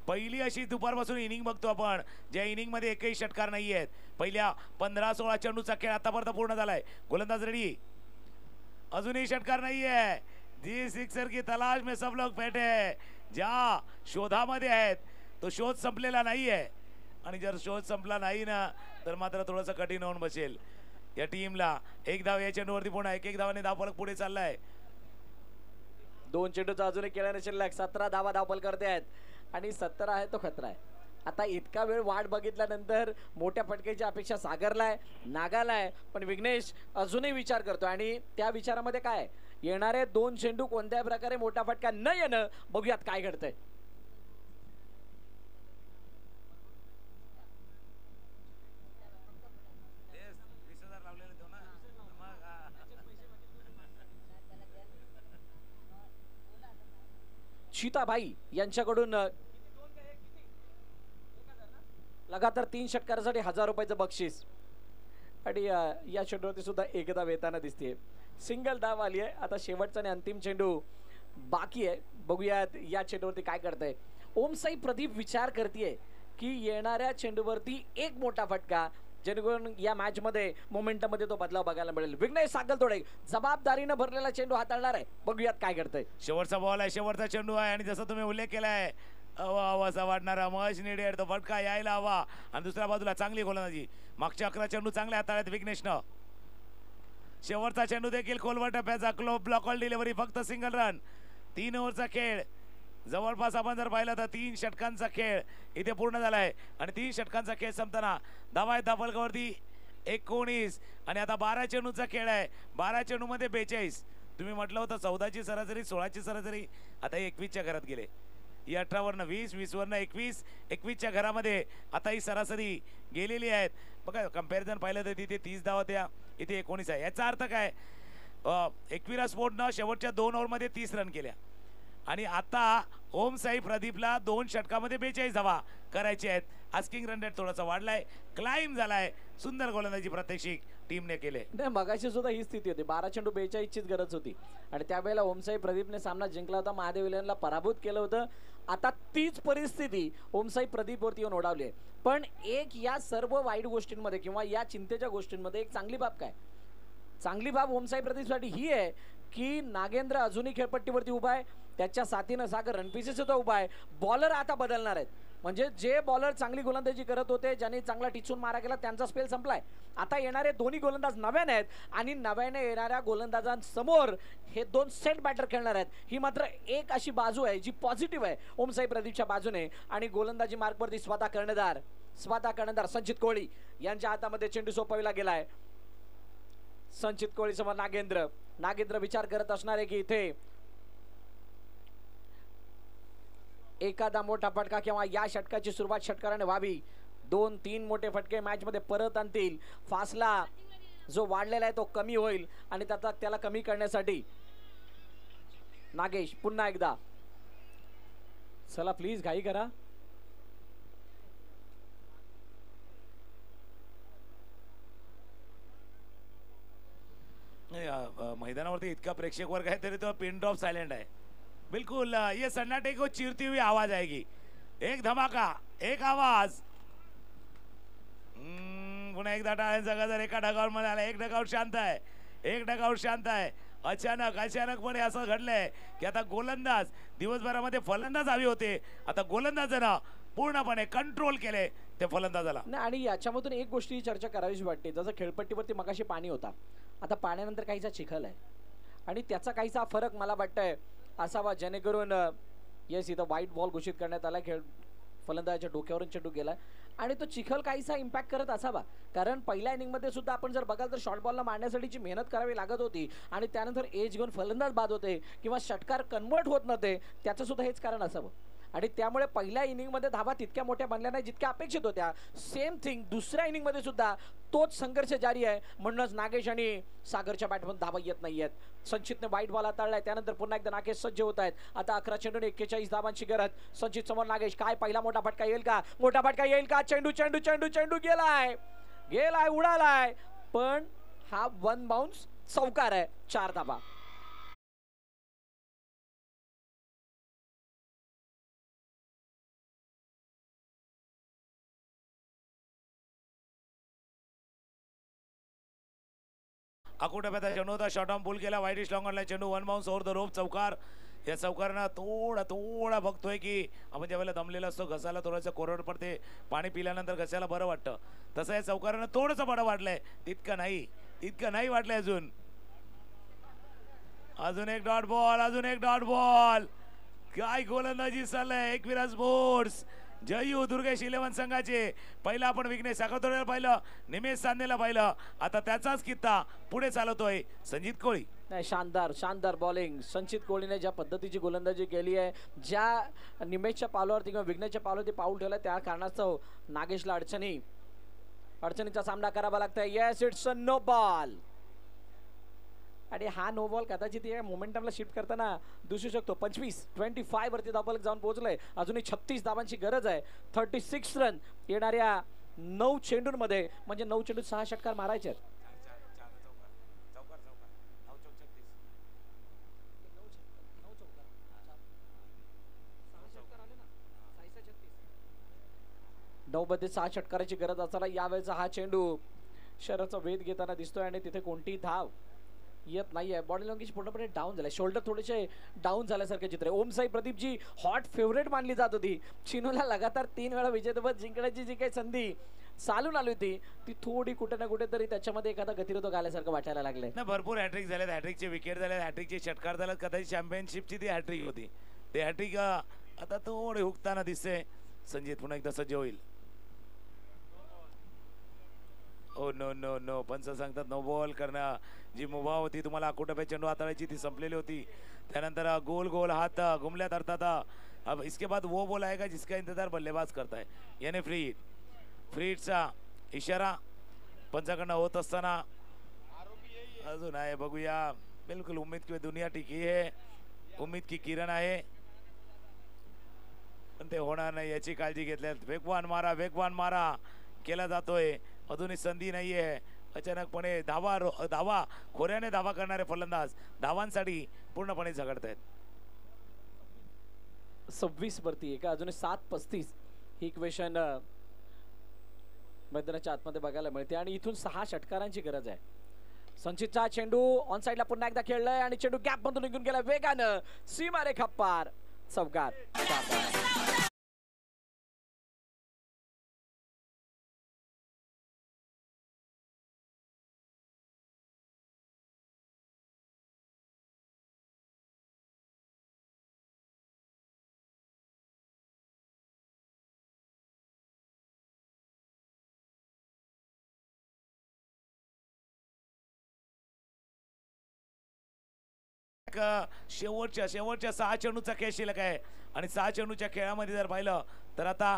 पहिली अशी दुपारपासून इनिंग बघतो आपण ज्या इनिंग मध्ये एकही षटकार नाही आहेत. पहिल्या 15-16 चेंडूचा खेळ आतापर्यंत पूर्ण झालाय. गोलंदाज रेडी. अजूनही षटकार नाहीये. जी सिक्सर की तलाश में सब लोग बैठे. ज्या शोधामध्ये आहेत तो शोध संपलेला नाहीये, आणि जर शोध संपला नाही ना तर मात्र थोडंसं कठीण होऊन बसेल या टीमला. एक धाव या चेंडूवरती पुन्हा एक धावाने धावफलक पुढे चाललाय. 2 चेंडूचा अजूनही खेळाने शिल्लक. 17 धावा धावपल करते आहेत, आणि 17 आहे तो खतरा आहे. आता इतका वेळ वाट बघितल्यानंतर मोठ्या फटक्याची अपेक्षा सागरला आहे, नागाला आहे, पण विघ्नेश अजूनही विचार करतो. आणि त्या विचारामध्ये काय, येणारे 2 चेंडू कोणत्या प्रकारे मोठा फटका न येणं, बघूयात काय घडतंय. शीताबाई यांच्याकडून लगातार 3 षटकारासाठी 1000 रुपयाचं बक्षीस, आणि या चेंडूवरती सुद्धा एकदा वेताना दिसते. सिंगल धाव आली आहे. आता शेवटचा आणि अंतिम चेंडू बाकी आहे. बघूयात या चेंडूवरती काय करतंय. ओमसाई प्रदीप विचार करतेय की येणाऱ्या चेंडूवरती एक मोठा फटका, जेणेकरून या मॅच मध्ये मोमेंटम मध्ये तो बदलाव बघायला मिळेल. विघ्नेश सागलतोडे जबाबदारीनं भरलेला चेंडू हाताळणार आहे. बघूयात काय करतंय. शेवटचा बॉल आहे, शेवटचा चेंडू आहे, आणि जसं तुम्ही उल्लेख केलाय असा वाटणारा महेश निडेड तो फटका यायला हवा. आणि दुसऱ्या बाजूला चांगली गोलंदाजी. मागच्या 11 चेंडू चांगले हाताळत विघ्नेशनं. शेवटचा चेंडू देखील खोलवर टप्प्याचा ब्लॉकॉल डिलिव्हरी. फक्त सिंगल रन. 3 ओव्हरचा खेळ जवळपास आपण जर पाहिलं तर 3 षटकांचा खेळ इथे पूर्ण झालाय. आणि 3 षटकांचा खेळ संपताना धावा आहेत धावफलकावरती 19, आणि आता 12 चेंडूचा खेळ आहे. 12 चेंडू मध्ये 42. तुम्ही म्हटलं होतं 14ची सरासरी, 16ची सरासरी, आता 21च्या घरात गेले. ही 18 वरनं 20, 20 वरनं 21, 21च्या घरामध्ये आता ही सरासरी गेलेली आहेत. बघा कंपॅरिझन पाहिलं तर तिथे 30 धावा होत्या, इथे 19 आहे. याचा अर्थ काय, एकविरा स्पोर्टनं शेवटच्या 2 ओव्हरमध्ये 30 रन केल्या, आणि आता ओमसाई प्रदीपला 2 षटकामध्ये 42 धावा करायचे आहेत. आस्किंग रन रेट थोडासा वाढलाय, क्लाइम झालाय. सुंदर गोलंदाजी प्रात्यक्षिक टीमने केले. नाही, मगाशी सुद्धा ही स्थिती होती. 12 चेंडू 42चीच गरज होती, आणि त्यावेळेला ओमसाई प्रदीपने सामना जिंकला होता. महादेव विलनला पराभूत केलं होतं. आता तीच परिस्थिती ओमसाई प्रदीपवरती येऊन ओढावली आहे. पण एक या सर्व वाईट गोष्टींमध्ये किंवा या चिंतेच्या गोष्टींमध्ये एक चांगली बाब काय, चांगली बाब ओमसाई प्रदीपसाठी ही आहे की नागेंद्र अजूनही खेळपट्टीवरती उभा आहे. त्याच्या साथीनं सागर रणपिसे सुद्धा उभा आहे. बॉलर आता बदलणार आहेत. म्हणजे जे बॉलर चांगली गोलंदाजी करत होते, ज्यांनी चांगला टिचून मारा केला, त्यांचा स्पेल संपलाय. आता येणारे दोन्ही गोलंदाज नव्याने आहेत आणि नव्याने येणाऱ्या गोलंदाजांसमोर हे दोन सेट बॅटर खेळणार आहेत. ही मात्र एक अशी बाजू आहे जी पॉझिटिव्ह आहे ओमसाई प्रदीपच्या बाजूने. आणि गोलंदाजी मार्कवरती स्वतः कर्णधार संचित कोहली यांच्या हातामध्ये चेंडू सोपविला गेलाय. संचित कोहली समोर नागेंद्र विचार करत असणार आहे की इथे एखादा मोठा फटका किंवा या षटकाची सुरुवात षटकाराने व्हावी. 2-3 मोठे फटके मॅच मध्ये परत आणतील. फासला जो वाढलेला आहे तो कमी होईल आणि त्याला कमी करण्यासाठी नागेश पुन्हा एकदा, चला प्लीज घाई करा. मैदानावरती इतका प्रेक्षक वर्ग आहे तरी तो पिन ड्रॉप साइलेंट है. बिल्कुल ये सन्नाटे को चीरती हुई आवाज आएगी. एक धमाका, एक आवाज. पुन्हा एकदा टाळ्यांचा गजर एका ढगावर मध्ये आला. एक ढगावर शांत आहे. अचानकपणे असं घडलंय की आता गोलंदाज, दिवसभरामध्ये फलंदाज हवे होते, आता गोलंदाजांना पूर्णपणे कंट्रोल केले ते फलंदाजाला. नाही, आणि याच्यामधून एक गोष्टी चर्चा करावीशी वाटते. जसं खेळपट्टीवरती मगाशी पाणी होता, आता पाण्यानंतर काहीसा चिखल आहे आणि त्याचा काहीसा फरक मला वाटतंय असावा, जेणेकरून येस इथं व्हाईट बॉल घोषित करण्यात आला. फलंदाजाच्या डोक्यावरून चेंडू गेलाय आणि तो चिखल काहीसा इम्पॅक्ट करत असावा. कारण पहिल्या इनिंगमध्ये सुद्धा आपण जर बघाल तर शॉर्ट बॉलला मारण्यासाठी जी मेहनत करावी लागत होती आणि त्यानंतर एज घेऊन फलंदाज बाद होते किंवा षटकार कन्वर्ट होत नव्हते, त्याचं सुद्धा हेच कारण असावं. आणि त्यामुळे पहिल्या इनिंगमध्ये धावा तितक्या मोठ्या बनल्या नाही जितक्या अपेक्षित होत्या. सेम थिंग दुसऱ्या इनिंगमध्ये सुद्धा तोच संघर्ष जारी आहे. म्हणूनच नागेश आणि सागरच्या बॅटमधून धावा येत नाहीयेत. संचितने वाईट बॉल हाताळलाय, त्यानंतर पुन्हा एकदा नागेश सज्ज होत आहेत. आता 11 चेंडूने 41 धावांची गरज. संचित समोर नागेश, काय पहिला मोठा फटका येईल का? चेंडू गेलाय उडालाय, पण हा 1 बाउन्स चौकार आहे. 4 धावा. अकोटप्याचा चेंडू होता, शॉर्ट ऑन पुल केला, वाईट लॉंग ऑनला चेंडू, 1 बाउन्स ओव्हर द रोप, चौकार. या चौकारांना थोडा बघतोय की आपण ज्यावेळेला दमलेला असतो, घसाला थोडंसं कोरड पडते, पाणी पिल्यानंतर घशाला बरं वाटतं, तसं या चौकारांना थोडंसं बरं वाटलंय. तितकं नाही वाटलंय. अजून एक डॉट बॉल. काय गोलंदाजी चाललंय एकविरा स्पोर्ट्स. जयू दुर्गेश 11 संघाचे. पहिला आपण विघ्नेश साखरतोड्याला पाहिलं, निमेश सांदेला पाहिलं, आता त्याचाच कित्ता पुढे चालवतोय संचित कोहली. नाही, शानदार बॉलिंग. संचित कोहलीने ज्या पद्धतीची गोलंदाजी केली आहे, ज्या निमेशच्या पावलावरती किंवा विघ्नेशच्या पावलावरती पाऊल ठेवलं, त्या कारणास्तव नागेशला अडचणीचा सामना करावा लागतोय. Yes, it's a no ball. आणि हा नो बॉल कदाचित या मोमेंटमला शिफ्ट करताना दिसू शकतो. 25 वरती धावफलक जाऊन पोहोचलंय. अजूनही 36 धावांची गरज आहे. 36 रन येणाऱ्या 9 चेंडूंमध्ये, म्हणजे 9 चेंडूत 6 षटकार मारायचे आहेत. मध्ये 6 षटकाराची गरज असताना यावेळेचा हा चेंडू शरीराचा वेध घेताना दिसतोय आणि तिथे कोणतीही धाव येत नाहीये. बॉडी लँग्वेज पूर्णपणे डाऊन झालाय, शोल्डर थोडेसे डाऊन झाल्यासारखे चित्र आहे. ओमसाई प्रदीपजी हॉट फेवरेट मानली जात होती. चिनूला लगातार 3 वेळा विजेतेपद जिंकण्याची जी काही संधी चालून आली होती, ती थोडी कुठे ना कुठे तरी त्याच्यामध्ये एखादा गतिरोधक आल्यासारखं वाटायला लागले ना. भरपूर हॅट्रिक झाल्यात, हॅट्रिकचे विकेट झाले, हॅट्रिकचे षटकार झाले. कदाचित चॅम्पियनशिपची ती हॅट्रिक होती. ते हॅट्रिक आता थोडे हुकताना दिसते. संजित पुन्हा एकदा सज्ज होईल. ओ नो पंच सांगतात नो बॉल करणं. जी मुभा होती तुम्हाला अकोटप्यात चेंडू हाताळायची ती संपलेली होती. त्यानंतर गोल हाथ घुमल्या धरतात. अब इसके बाद वो बॉल आएगा जिसका इंतजार बल्लेबाज करता है, यानी फ्रीडचा इशारा पंचाकडनं होत असताना अजून आहे. बघूया. बिलकुल उम्मीद की दुनिया टिकी है, उम्मीद की किरण आहे, पण ते होणार नाही याची काळजी घेतल्यात. वेगवान मारा केला जातोय. अजूनही संधी नाहीये. अचानकपणे धावा खोऱ्याने धावा करणारे फलंदाज धावांसाठी पूर्णपणे झगडतायत. 26 वरती का अजूनही 7-35 ही इक्वेशन मैदानाच्या आतमध्ये बघायला मिळते आणि इथून 6 षटकारांची गरज आहे. संचितचा चेंडू ऑन साइडला पुन्हा एकदा खेळलाय आणि चेंडू गॅप मधून निघून गेला वेगानं. सीमारेखा पार, चौकार. शेवटच्या 6 चेंडूचा खेळ शिल्लक आहे आणि 6 चेंडूच्या खेळामध्ये जर पाहिलं तर आता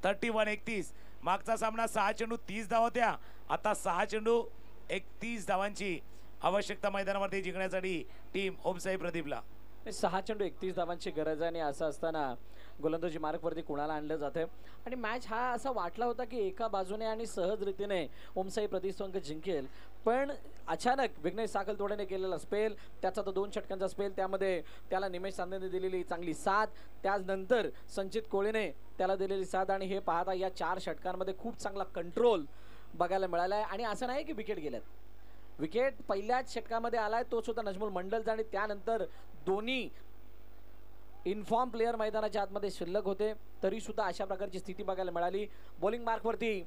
31-31 मागचा सामना 6 चेंडू 30 धावा होत्या. आता 6 चेंडू 31 धावांची आवश्यकता मैदानावरती जिंकण्यासाठी टीम ओमसाई प्रदीपला. 6 चेंडू 31 धावांची गरज आहे आणि असं असताना गोलंदाजी मार्कवरती कुणाला आणलं जाते आणि मॅच हा असा वाटला होता की एका बाजूने आणि सहज रीतीने ओमसाई प्रदीप संघ जिंकेल, पण अचानक विघ्नेश साखलतोडेने केलेला स्पेल, त्याचा तो 2 षटकांचा स्पेल, त्यामध्ये त्याला निमेश चांदेने दिलेली चांगली साथ, त्यानंतर संचित कोळीने त्याला दिलेली साथ आणि हे पाहता या 4 षटकांमध्ये खूप चांगला कंट्रोल बघायला मिळाला आहे. आणि असं नाही की विकेट गेल्यात, विकेट पहिल्याच षटकामध्ये आलाय तो सुद्धा नजमुल मंडल आणि त्यानंतर दोन्ही इनफॉर्म प्लेयर मैदानाच्या आतमध्ये शिल्लक होते तरी सुद्धा अशा प्रकारची स्थिती बघायला मिळाली. बॉलिंग मार्कवरती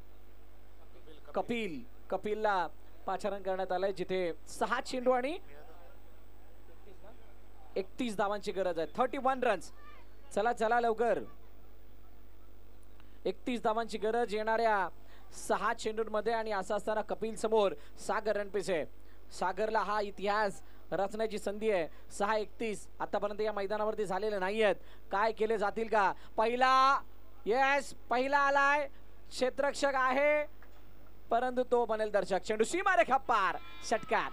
कपिलला पाचारण करण्यात आलंय जिथे 6 चेंडू आणि 31 धावांची गरज आहे. 31 रन्स. चला लवकर. 31 धावांची गरज येणाऱ्या 6 चेंडूंमध्ये आणि असं असताना कपिल समोर सागर रणपिसे. सागरला हा इतिहास रचण्याची संधी आहे. 6-31 आतापर्यंत या मैदानावरती झालेले नाही आहेत. काय केले जातील का? पहिला आलाय, क्षेत्ररक्षक आहे परंतु तो बनेल दर्शक. चेंडू सीमारेखा पार, षटकार.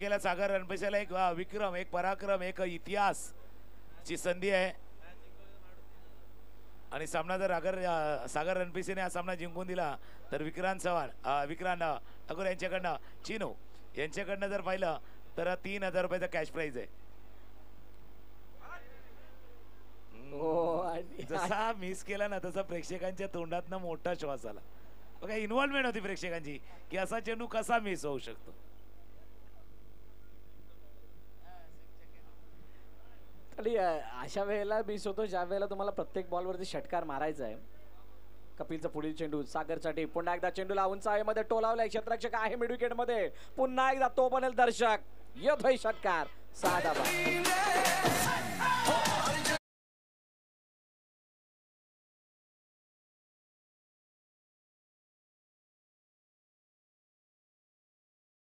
गेल्या सागर रणपिसेला एक विक्रम, एक पराक्रम, एक इतिहास ची संधी आहे आणि सामना जर सागर रणपिसेने हा सामना जिंकून दिला तर विक्रांत ठाकूर यांच्याकडनं चिनू यांच्याकडनं जर पाहिलं तर 3000 रुपयाचा कॅश प्राइज आहे. जसा मिस केला ना तसा प्रेक्षकांच्या तोंडातनं मोठा श्वास आला. बघा इन्व्हॉल्वमेंट होती प्रेक्षकांची की असा चेंडू कसा मिस होऊ शकतो. आणि अशा वेळेला मिस होतो ज्या वेळेला तुम्हाला प्रत्येक बॉलवरती षटकार मारायचा आहे. कपिलचा पुढील चेंडू सागरसाठी. पुन्हा एकदा चेंडूला उंच मध्ये टोलावलाय, क्षेत्ररक्षक आहे मिड विकेट मध्ये. पुन्हा एकदा तो बनेल दर्शक. येतोय षटकार. 6 धावा.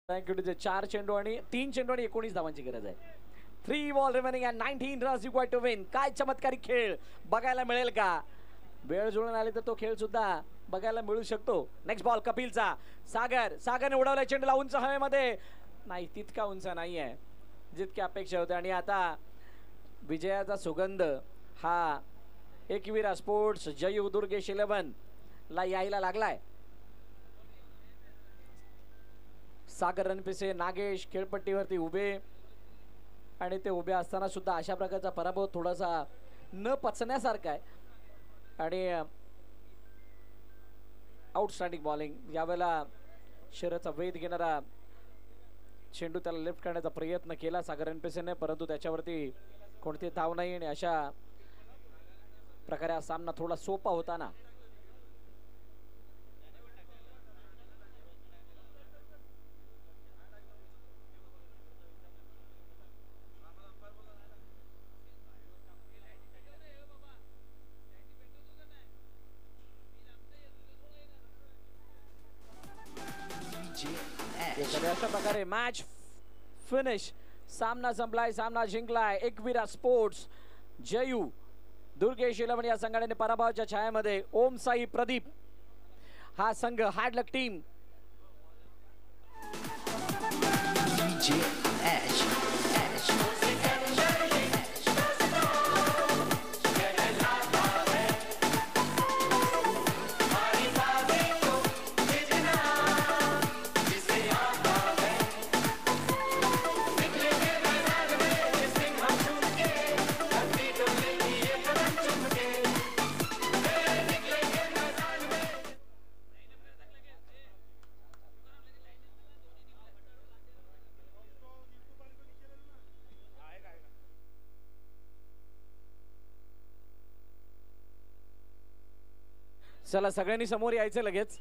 थँक्यू. 4 चेंडू आणि 3 चेंडू आणि 19 धावांची गरज आहे. 3 ball remaining and 19 runs required to win. काय चमत्कारी खेळ बघायला मिळेल का? वेळ जुळून आली तर तो खेळ सुद्धा बघायला मिळू शकतो. Next ball कपिलचा. सागरने उडवलाय चेंडूला उंच हवेमध्ये. नाही, तितका उंच नाही आहे जितकी अपेक्षा होते. आणि आता विजयाचा सुगंध हा एकविरा स्पोर्ट्स जयू दुर्गेश 11 ला यायला लागलाय. सागर रणपिसे, नागेश खेळपट्टीवरती उभे आणि ते उभे असताना सुद्धा अशा प्रकारचा पराभव थोडासा न पचण्यासारखा आहे. आणि आउटस्टँडिंग बॉलिंग यावेळेला शरीराचा वेध घेणारा चेंडू त्याला लिफ्ट करण्याचा प्रयत्न केला सागर रणपिसेने परंतु त्याच्यावरती कोणती धाव नाही आणि अशा प्रकारे हा सामना थोडा सोपा होता ना. अशा प्रकारे मॅच फिनिश. सामना संपलाय, सामना जिंकलाय. एकविरा स्पोर्ट्स जयू दुर्गेश 11 या संघाने पराभवाच्या छायामध्ये ओमसाई प्रदीप हा संघ हार्ड लक टीम चला सगळ्यांनी समोर यायचं लगेच.